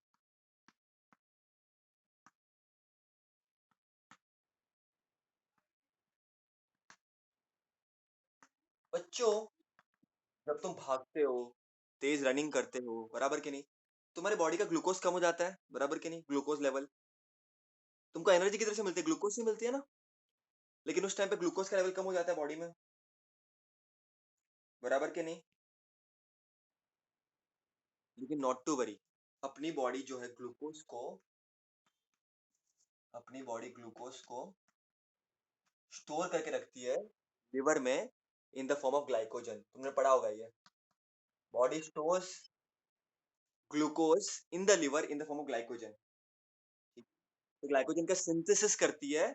बच्चों, जब तुम भागते हो, तेज रनिंग करते हो, बराबर कि नहीं, तुम्हारे बॉडी का ग्लूकोज कम हो जाता है, बराबर कि नहीं? ग्लूकोज लेवल तुमको एनर्जी की तरह से मिलती है, ग्लूकोज से मिलती है ना, लेकिन उस टाइम पे ग्लूकोज का लेवल कम हो जाता है बॉडी में, बराबर कि नहीं? लेकिन नॉट टू वरी, अपनी बॉडी जो है ग्लूकोज को अपनी बॉडी ग्लूकोज को स्टोर करके रखती है लिवर में, in the form of glycogen. तुमने पढ़ा होगा ये, body stores glucose in the liver in the form of glycogen. तो ग्लाइकोजन का सिंथेसिस करती है,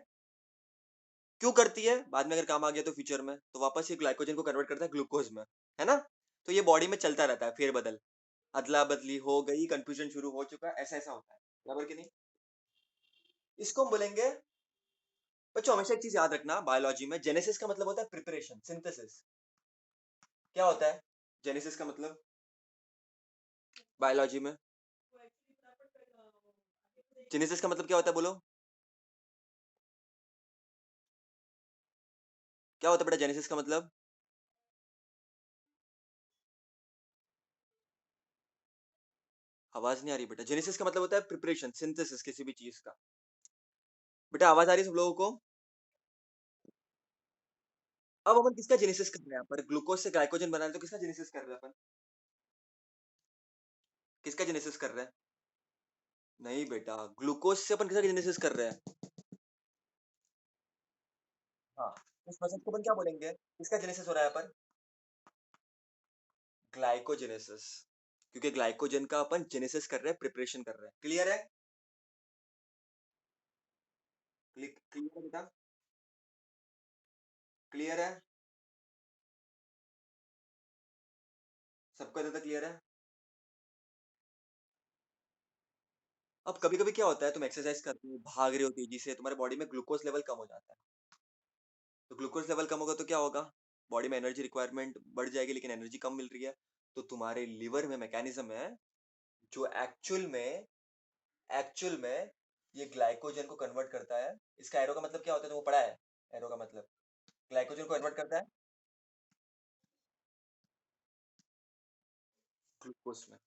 क्यों करती है? बाद में अगर काम आ गया तो फ्यूचर में, तो वापस ये ग्लाइकोजन को कन्वर्ट करता है ग्लूकोज में, है ना? तो ये बॉडी में चलता रहता है, फेरबदल, अदला बदली हो गई, कंफ्यूजन शुरू हो चुका, ऐसा ऐसा होता है, बराबर कि नहीं? इसको हम बोलेंगे, बच्चों हमेशा एक चीज याद रखना, बायोलॉजी में जेनेसिस का मतलब होता है प्रिपरेशन, सिंथेसिस। क्या होता है जेनेसिस का मतलब बायोलॉजी में? जेनेसिस का मतलब क्या होता है, बोलो? क्या होता है बेटा जेनेसिस का मतलब? आवाज नहीं आ रही बेटा। जेनेसिस का मतलब होता है प्रिपरेशन, सिंथेसिस किसी भी चीज का। बेटा आवाज आ रही है सब लोगों को? अब अपन किसका जेनेसिस कर रहे हैं? पर ग्लूकोज से ग्लाइकोजन बना रहे हैं, तो किसका जेनेसिस कर रहे हैं अपन? किसका जेनेसिस कर रहे हैं? नहीं बेटा, ग्लूकोज से अपन किसका जेनेसिस कर रहे हैं? हाँ, उस प्रोसेस को अपन क्या बोलेंगे? किसका जेनेसिस हो रहा है पर? ग्लाइकोजेनेसिस। क्योंकि ग्लाइकोजन का अपन जेनेसिस कर रहे हैं, प्रिपरेशन कर रहे हैं। क्लियर है? क्लियर है बेटा? क्लियर है? सबको इतना क्लियर है? अब कभी कभी क्या होता है, तुम एक्सरसाइज करते हो, भाग रहे हो तेजी से, तुम्हारे बॉडी में ग्लूकोज लेवल कम हो जाता है। तो ग्लूकोज लेवल कम होगा तो क्या होगा? बॉडी में एनर्जी रिक्वायरमेंट बढ़ जाएगी, लेकिन एनर्जी कम मिल रही है। तो तुम्हारे लिवर में मैकेनिज्म है जो एक्चुअल में ये ग्लाइकोजन को कन्वर्ट करता है। इसका एरो का मतलब क्या होता है, तुमको पढ़ा है? एरो का मतलब ग्लाइकोजन को कन्वर्ट करता है ग्लूकोज में।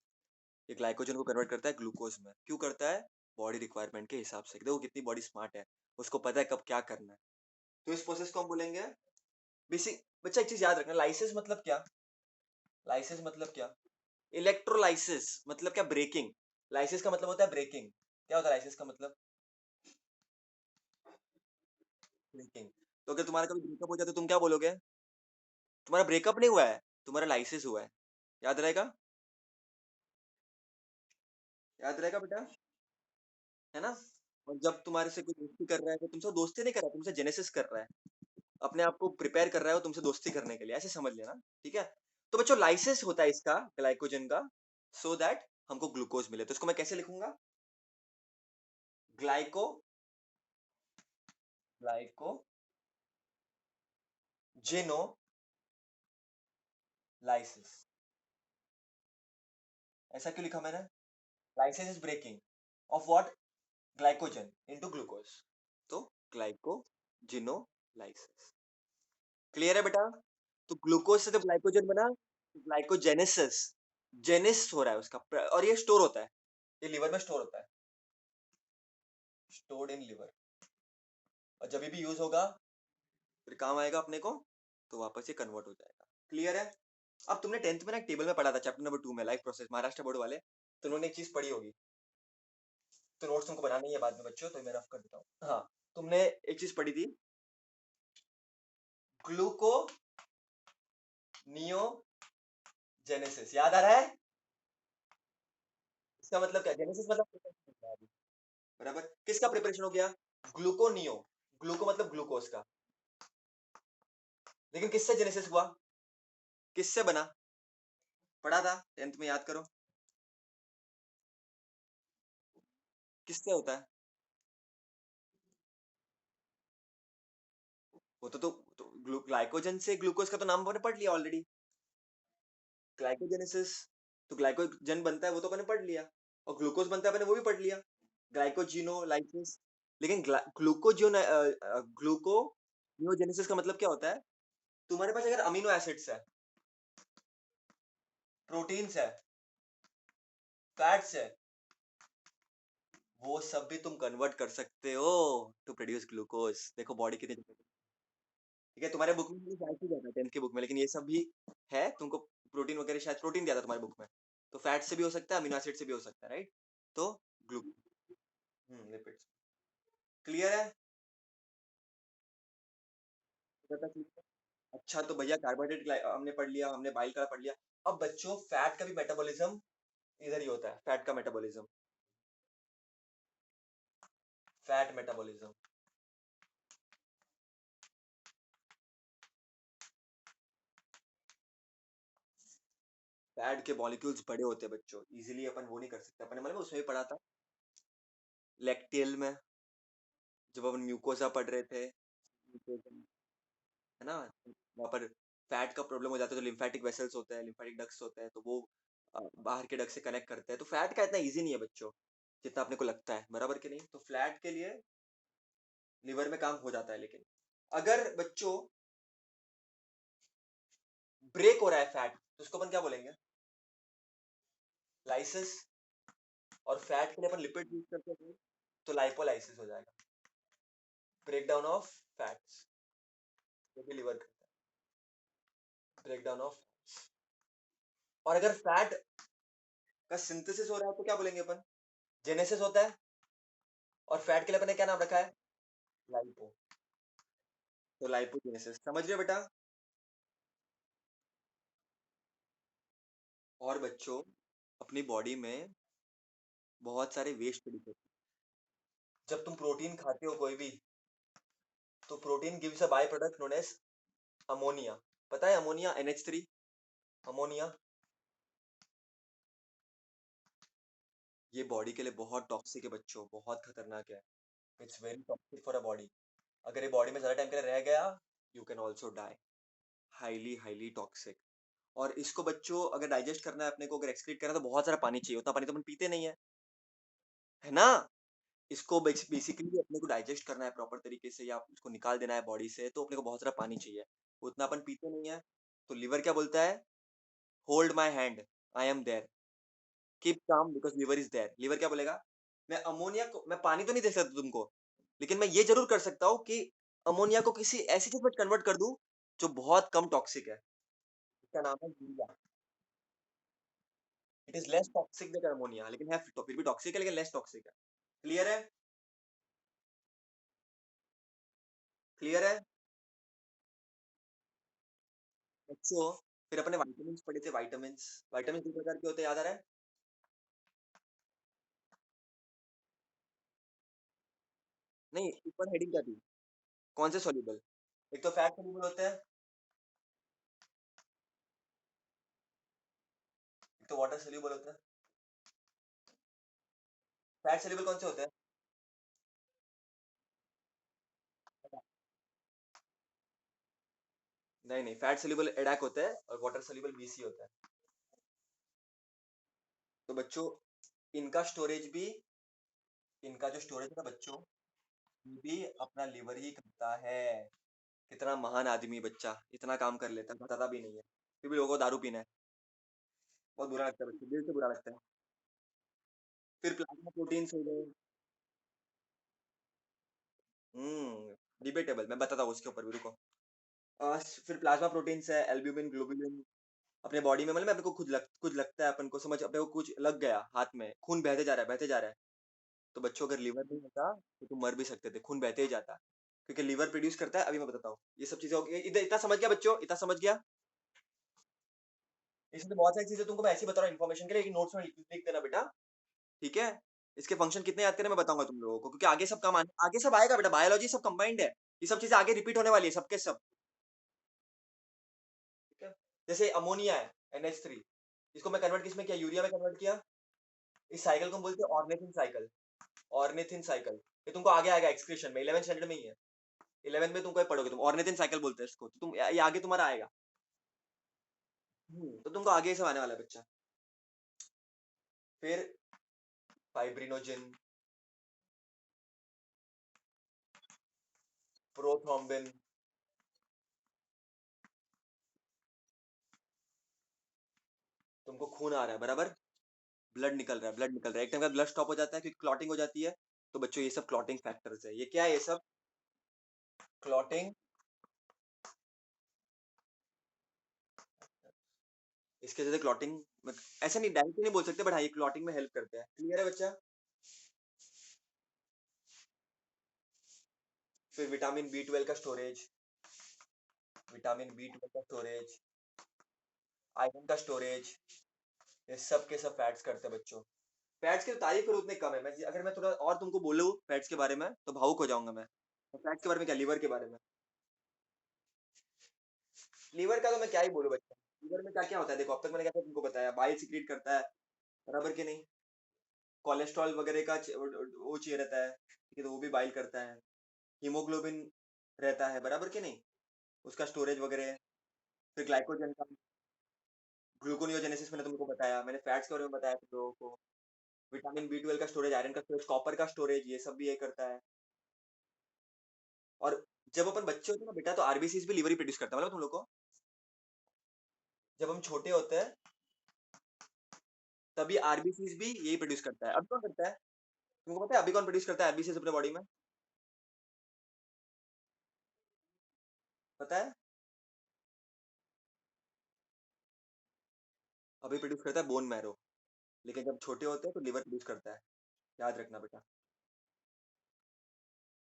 ये ग्लाइकोजन को कन्वर्ट करता है ग्लूकोज में। क्यों करता है? बॉडी रिक्वायरमेंट के हिसाब से। देखो कितनी बॉडी स्मार्ट है, उसको पता है कब क्या करना है। तो इस प्रोसेस को हम बोलेंगे बेसिक। बच्चा एक चीज याद रखना, लाइसिस मतलब क्या? लाइसिस मतलब क्या? इलेक्ट्रोलाइसिस मतलब क्या? ब्रेकिंग। लाइसिस का मतलब होता है ब्रेकिंग। क्या होता है लाइसिस का मतलब? ब्रेकिंग। तो अगर तुम्हारा कभी ब्रेकअप हो जाए तो तुम क्या बोलोगे? तुम्हारा ब्रेकअप नहीं हुआ है, तुम्हारा लाइसिस हुआ है। याद रहेगा? याद रहेगा बेटा? है ना? और जब तुम्हारे से कोई दोस्ती कर रहा है तो तुमसे दोस्ती नहीं कर रहा है, तुमसे जेनेसिस कर रहा है, अपने आप को प्रिपेयर कर रहा है वो तुमसे दोस्ती करने के लिए, ऐसे समझ लेना। ठीक है? तो बच्चों लाइसिस होता है इसका, ग्लाइकोजन का, सो दैट हमको ग्लूकोज मिले। तो इसको मैं कैसे लिखूंगा? Glyco glycogenolysis. ऐसा क्यों लिखा मैंने? Lysis is breaking of what? Glycogen into glucose. तो ग्लाइकोजिनोलाइसिस। क्लियर है बेटा? तो ग्लूकोज से जब ग्लाइकोजन बना, ग्लाइकोजेनेसिस, जेनिस हो रहा है उसका, और ये स्टोर होता है, ये लिवर में स्टोर होता है, स्टोर्ड इन लिवर। और जब भी यूज होगा, फिर काम आएगा अपने को, तो वापस ये कन्वर्ट हो जाएगा। क्लियर है? अब तुमने 10th में ना एक टेबल में पढ़ा था, चैप्टर नंबर 2 में, लाइफ प्रोसेस, महाराष्ट्र बोर्ड वाले, तो उन्होंने एक चीज पढ़ी होगी। तो नोट्स तुमको बनाना ही है बाद में बच्चों, तो मैं रफ कर देता हूँ। हाँ, तुमने एक चीज पढ़ी थी, ग्लूको नियोजेनेसिस। याद आ रहा है? इसका मतलब क्या? जेनेसिस मतलब preparation, बराबर। किसका प्रिपरेशन हो गया? ग्लूकोनियो। ग्लूको मतलब ग्लूकोज का। लेकिन किससे जेनेसिस हुआ? किससे बना? पढ़ा था 10th में, याद करो। किससे होता है? वो तो ग्लाइकोजन से ग्लूकोज का तो नाम मैंने पढ़ लिया ऑलरेडी। ग्लाइकोजेनेसिस। तो ग्लाइकोजन बनता है वो तो मैंने पढ़ लिया। और ग्लूकोज बनता है मैंने वो भी पढ़ लिया। ग्लाइकोजिनोलाइसिस। लेकिन ग्लूकोनियोजेनेसिस का मतलब क्या होता है? तुम्हारे पास अगर अमीनो एसिड्स है, प्रोटीन्स है, फैट्स है, वो सब भी तुम कन्वर्ट कर सकते हो टू प्रोड्यूस ग्लूकोज। देखो बॉडी कितनी, ठीक है। तुम्हारे बुक में शायद ही जाता है 10th की बुक में, लेकिन ये सब भी है तुमको। प्रोटीन वगैरह, शायद प्रोटीन दिया था तुम्हारी बुक में। तो फैट से भी हो सकता है, अमीनो एसिड से भी हो सकता है, राइट? तो ग्लू लिपिड्स। क्लियर है? पता clear है? अच्छा तो भैया कार्बोहाइड्रेट हमने पढ़ लिया, हमने बाइल का पढ़ लिया। अब बच्चों फैट का भी मेटाबॉलिज्म इधर ही होता है। फैट का मेटाबॉलिज्म, फैट मेटाबॉलिज्म। फैट के मॉलिक्यूल्स बड़े होते हैं बच्चों, इजीली अपन वो नहीं कर सकते। अपने मतलब उसमें भी पढ़ा था लैक्टियल में, जब अपन म्यूकोसा पढ़ रहे थे, है ना? वहाँ पर फैट का प्रॉब्लम हो जाता है तो लिम्फेटिक वेसल्स होते हैं, लिम्फेटिक डक्ट्स होते हैं, तो वो बाहर के डक्ट से कनेक्ट करते हैं। तो फैट का इतना इजी नहीं है बच्चों, जितना अपने को लगता है, बराबर के नहीं? तो फ्लैट के लिए लिवर में काम हो जाता है। लेकिन अगर बच्चों ब्रेक हो रहा है फैट, तो उसको अपन क्या बोलेंगे? लाइसिस। और फैट के लिए अपन लिपिड यूज करते हैं, तो लाइपोलाइसिस हो जाएगा। ब्रेक डाउन ऑफ फैट्स, जो भी लिवर करता है, ब्रेक डाउन ऑफ। और अगर फैट का सिंथेसिस हो रहा है तो क्या बोलेंगे अपन? जेनेसिस होता है। और फैट के लिए अपन ने क्या नाम रखा है? लाइपो। तो लाइपोजेनेसिस, समझ रहे हो बेटा? और बच्चों अपनी बॉडी में बहुत सारे वेस्ट प्रोड्यूस होते हैं। जब तुम प्रोटीन खाते हो कोई भी, तो protein gives a by product known as ammonia. पता है अमोनिया? NH3, ammonia. ये बॉडी के लिए बहुत टॉक्सिक है बच्चों, बहुत खतरनाक है। It's very toxic for a body. अगर ये बॉडी में ज्यादा टाइम के लिए रह गया, you can also die. Highly highly toxic. और इसको बच्चों अगर डाइजेस्ट करना है अपने को, अगर एक्सक्रीट करना है, तो बहुत सारा पानी चाहिए। उतना पानी तो अपन पीते नहीं है ना? इसको बेसिकली अपने को डाइजेस्ट करना है प्रॉपर तरीके से, या उसको निकाल देना है बॉडी से, तो अपने को बहुत सारा पानी चाहिए। उतना अपन पीते नहीं है। तो लिवर क्या बोलता है? Hold my hand, I am there, keep calm because liver is there. Liver क्या बोलेगा? मैं पानी तो नहीं दे सकता तुमको, लेकिन मैं ये जरूर कर सकता हूँ कि अमोनिया को किसी ऐसी चीज में कन्वर्ट कर दूं जो बहुत कम टॉक्सिक है। इसका नाम है urea. It is less toxic than ammonia, लेकिन है तो फिर भी टॉक्सिक है, लेकिन लेस टॉक्सिक है। क्लियर है? क्लियर है बच्चों? फिर अपने विटामिन पढ़े थे, विटामिन। विटामिन किस प्रकार के होते हैं, याद आ रहा है? नहीं, ऊपर हेडिंग क्या थी? कौन से सॉल्युबल? एक तो फैट सॉल्युबल होते हैं, एक तो वाटर सॉल्युबल होता है। फैट सॉल्युबल कौन से होते हैं? नहीं नहीं, फैट सॉल्युबल एडाक होता है और वाटर सॉल्युबल BC होता है। तो बच्चों इनका स्टोरेज भी, इनका जो स्टोरेज है ना बच्चों, ये भी अपना लिवर ही करता है। कितना महान आदमी बच्चा, इतना काम कर लेता है, बताता भी नहीं है, फिर भी लोगों को दारू पीना है। बहुत बुरा लगता है बच्चों, दिल से बुरा लगता है। फिर प्लाज्मा प्रोटीन्स हो गए। डिबेटेबल, मैं बताता हूँ उसके ऊपर भी, रुको। फिर प्लाज्मा प्रोटीन्स है, एल्ब्यूमिन, ग्लोबुलिन। अपने बॉडी में मतलब अपने को कुछ लगता है अपन को, समझ अपने को कुछ लग गया हाथ में, खून बहते जा रहा है, बहते जा रहा है। तो बच्चों अगर लिवर नहीं होता तो तुम मर भी सकते थे, खून बहते ही जाता। क्योंकि लिवर प्रोड्यूस करता है। अभी मैं बताता हूँ ये सब चीजें हो गई। इतना समझ गया बच्चों? इतना समझ गया? इसमें तो बहुत सारी चीजें तुमको मैं ऐसे ही बता रहा हूँ इन्फॉर्मेशन के लिए, लेकिन नोट्स में लिख देना बेटा, ठीक है? इसके फंक्शन कितने याद करने मैं बताऊंगा तुम लोगों को, क्योंकि आगे सब काम आगे सब आएगा बेटा, बायोलॉजी सब कंबाइंड है। ये सब चीजें आगे रिपीट होने वाली है सबके सब, ठीक है? जैसे अमोनिया है NH3, इसको मैं कन्वर्ट किसमें किया, यूरिया में कन्वर्ट किया। इस साइकिल को हम बोलते हैं ऑर्निथिन साइकिल। ऑर्निथिन साइकिल, ये तुमको आगे आएगा एक्सक्रीशन में, 11th स्टैंडर्ड में ही है। 11th में तुमको पढ़ोगे तुम, ऑर्निथिन साइकिल बोलते हैं इसको, तो तुम ये आगे तुम्हारा आएगा। तो तुमको आगे सब आने वाला है बच्चा। फिर फाइब्रिनोजिन, प्रोथ्रोम्बिन, तुमको खून आ रहा है बराबर, ब्लड निकल रहा है, ब्लड निकल रहा है, एक टाइम का ब्लड स्टॉप हो जाता है क्योंकि क्लॉटिंग हो जाती है। तो बच्चों ये सब क्लॉटिंग फैक्टर्स है, ये क्या है, ये सब क्लॉटिंग। इसके जैसे क्लॉटिंग ऐसा नहीं डायरेक्टली नहीं बोल सकते, बट हाँ ये क्लॉटिंग में हेल्प करते हैं। क्लियर है बच्चा। फिर विटामिन B12 का स्टोरेज, विटामिन B12 का स्टोरेज, आयरन का स्टोरेज, ये सब के सब फैट्स करते हैं बच्चों। फैट्स की तो तारीफ करूँ उतने कम है, मैं अगर मैं थोड़ा और तुमको बोलूँ फैट्स के बारे में तो भावुक हो जाऊंगा मैं। फैट्स के बारे में क्या, लीवर के बारे में। लीवर का तो मैं क्या ही बोलूँ बच्चा, लीवर में क्या क्या होता है देखो, अब तक मैंने क्या क्या तुमको बताया, बाइल सीक्रेट करता है बराबर कि नहीं, कोलेस्ट्रॉल वगैरह का वो चाहिए रहता है, ठीक है, तो वो भी बाइल करता है। हीमोग्लोबिन रहता है बराबर कि नहीं, उसका स्टोरेज वगैरह। फिर ग्लाइकोजन का, ग्लूकोनियोजेनेसिस मैंने तुमको बताया, मैंने फैट्स के बारे में बताया तुम लोगों को। विटामिन B12 का स्टोरेज, आयरन का स्टोरेज, कॉपर का स्टोरेज, ये सब भी ये करता है। और जब अपन बच्चे होते हैं ना बेटा, तो आरबीसीज भी लीवर ही प्रोड्यूस करता है, मतलब तुम लोग को, जब हम छोटे होते हैं तभी आरबीसीज भी यही प्रोड्यूस करता है। अब कौन करता है, तुमको पता है अभी कौन प्रोड्यूस करता है आरबीसीज अपने बॉडी में, पता है। अभी प्रोड्यूस करता है बोन मैरो, लेकिन जब छोटे होते हैं तो लीवर प्रोड्यूस करता है, याद रखना बेटा,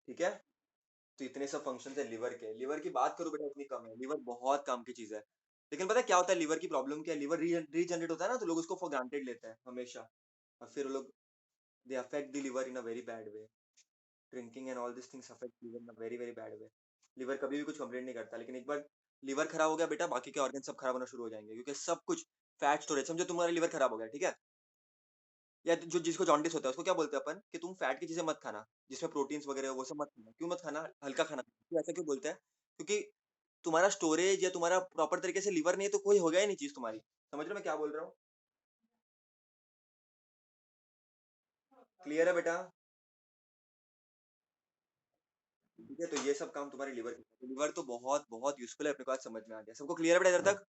ठीक है। तो इतने सब फंक्शन है लीवर के, लीवर की बात करूं बेटा इतनी कम है, लीवर बहुत काम की चीज है। लेकिन पता है क्या होता है लीवर की प्रॉब्लम क्या है, लीवर रीजनरेट होता है ना, तो लोग उसको फॉर ग्रांटेड लेते हैं हमेशा, और फिर वो लोग they affect the liver in a very bad way. Drinking and all this things affect liver in a very very bad way. Liver कभी भी कुछ कंप्लेंट नहीं करता, लेकिन एक बार लिवर खराब हो गया बेटा, बाकी के ऑर्गन सब खराब होना शुरू हो जाएंगे, क्योंकि सब कुछ फैट स्टोरेज, समझो तुम्हारा लिवर खराब हो गया ठीक है, या जो जिसको जॉन्डिस होता है उसको क्या बोलते हैं अपन, कि तुम फैट की चीजें मत खाना, जिसमें प्रोटीन्स वगैरह हो, वो सब मत खाना। क्यों मत खाना, हल्का खाना, क्यों ऐसा क्यों बोलते हैं, क्योंकि तुम्हारा स्टोरेज या तुम्हारा प्रॉपर तरीके से लीवर नहीं है, तो कोई होगा ही नहीं चीज तुम्हारी। समझ रहे हो मैं क्या बोल रहा हूँ। क्लियर है बेटा। ठीक है, तो ये सब काम तुम्हारे लिवर के, लिवर तो बहुत बहुत यूजफुल है, अपने को आज समझ में आ गया, सबको क्लियर है बेटा इधर तक।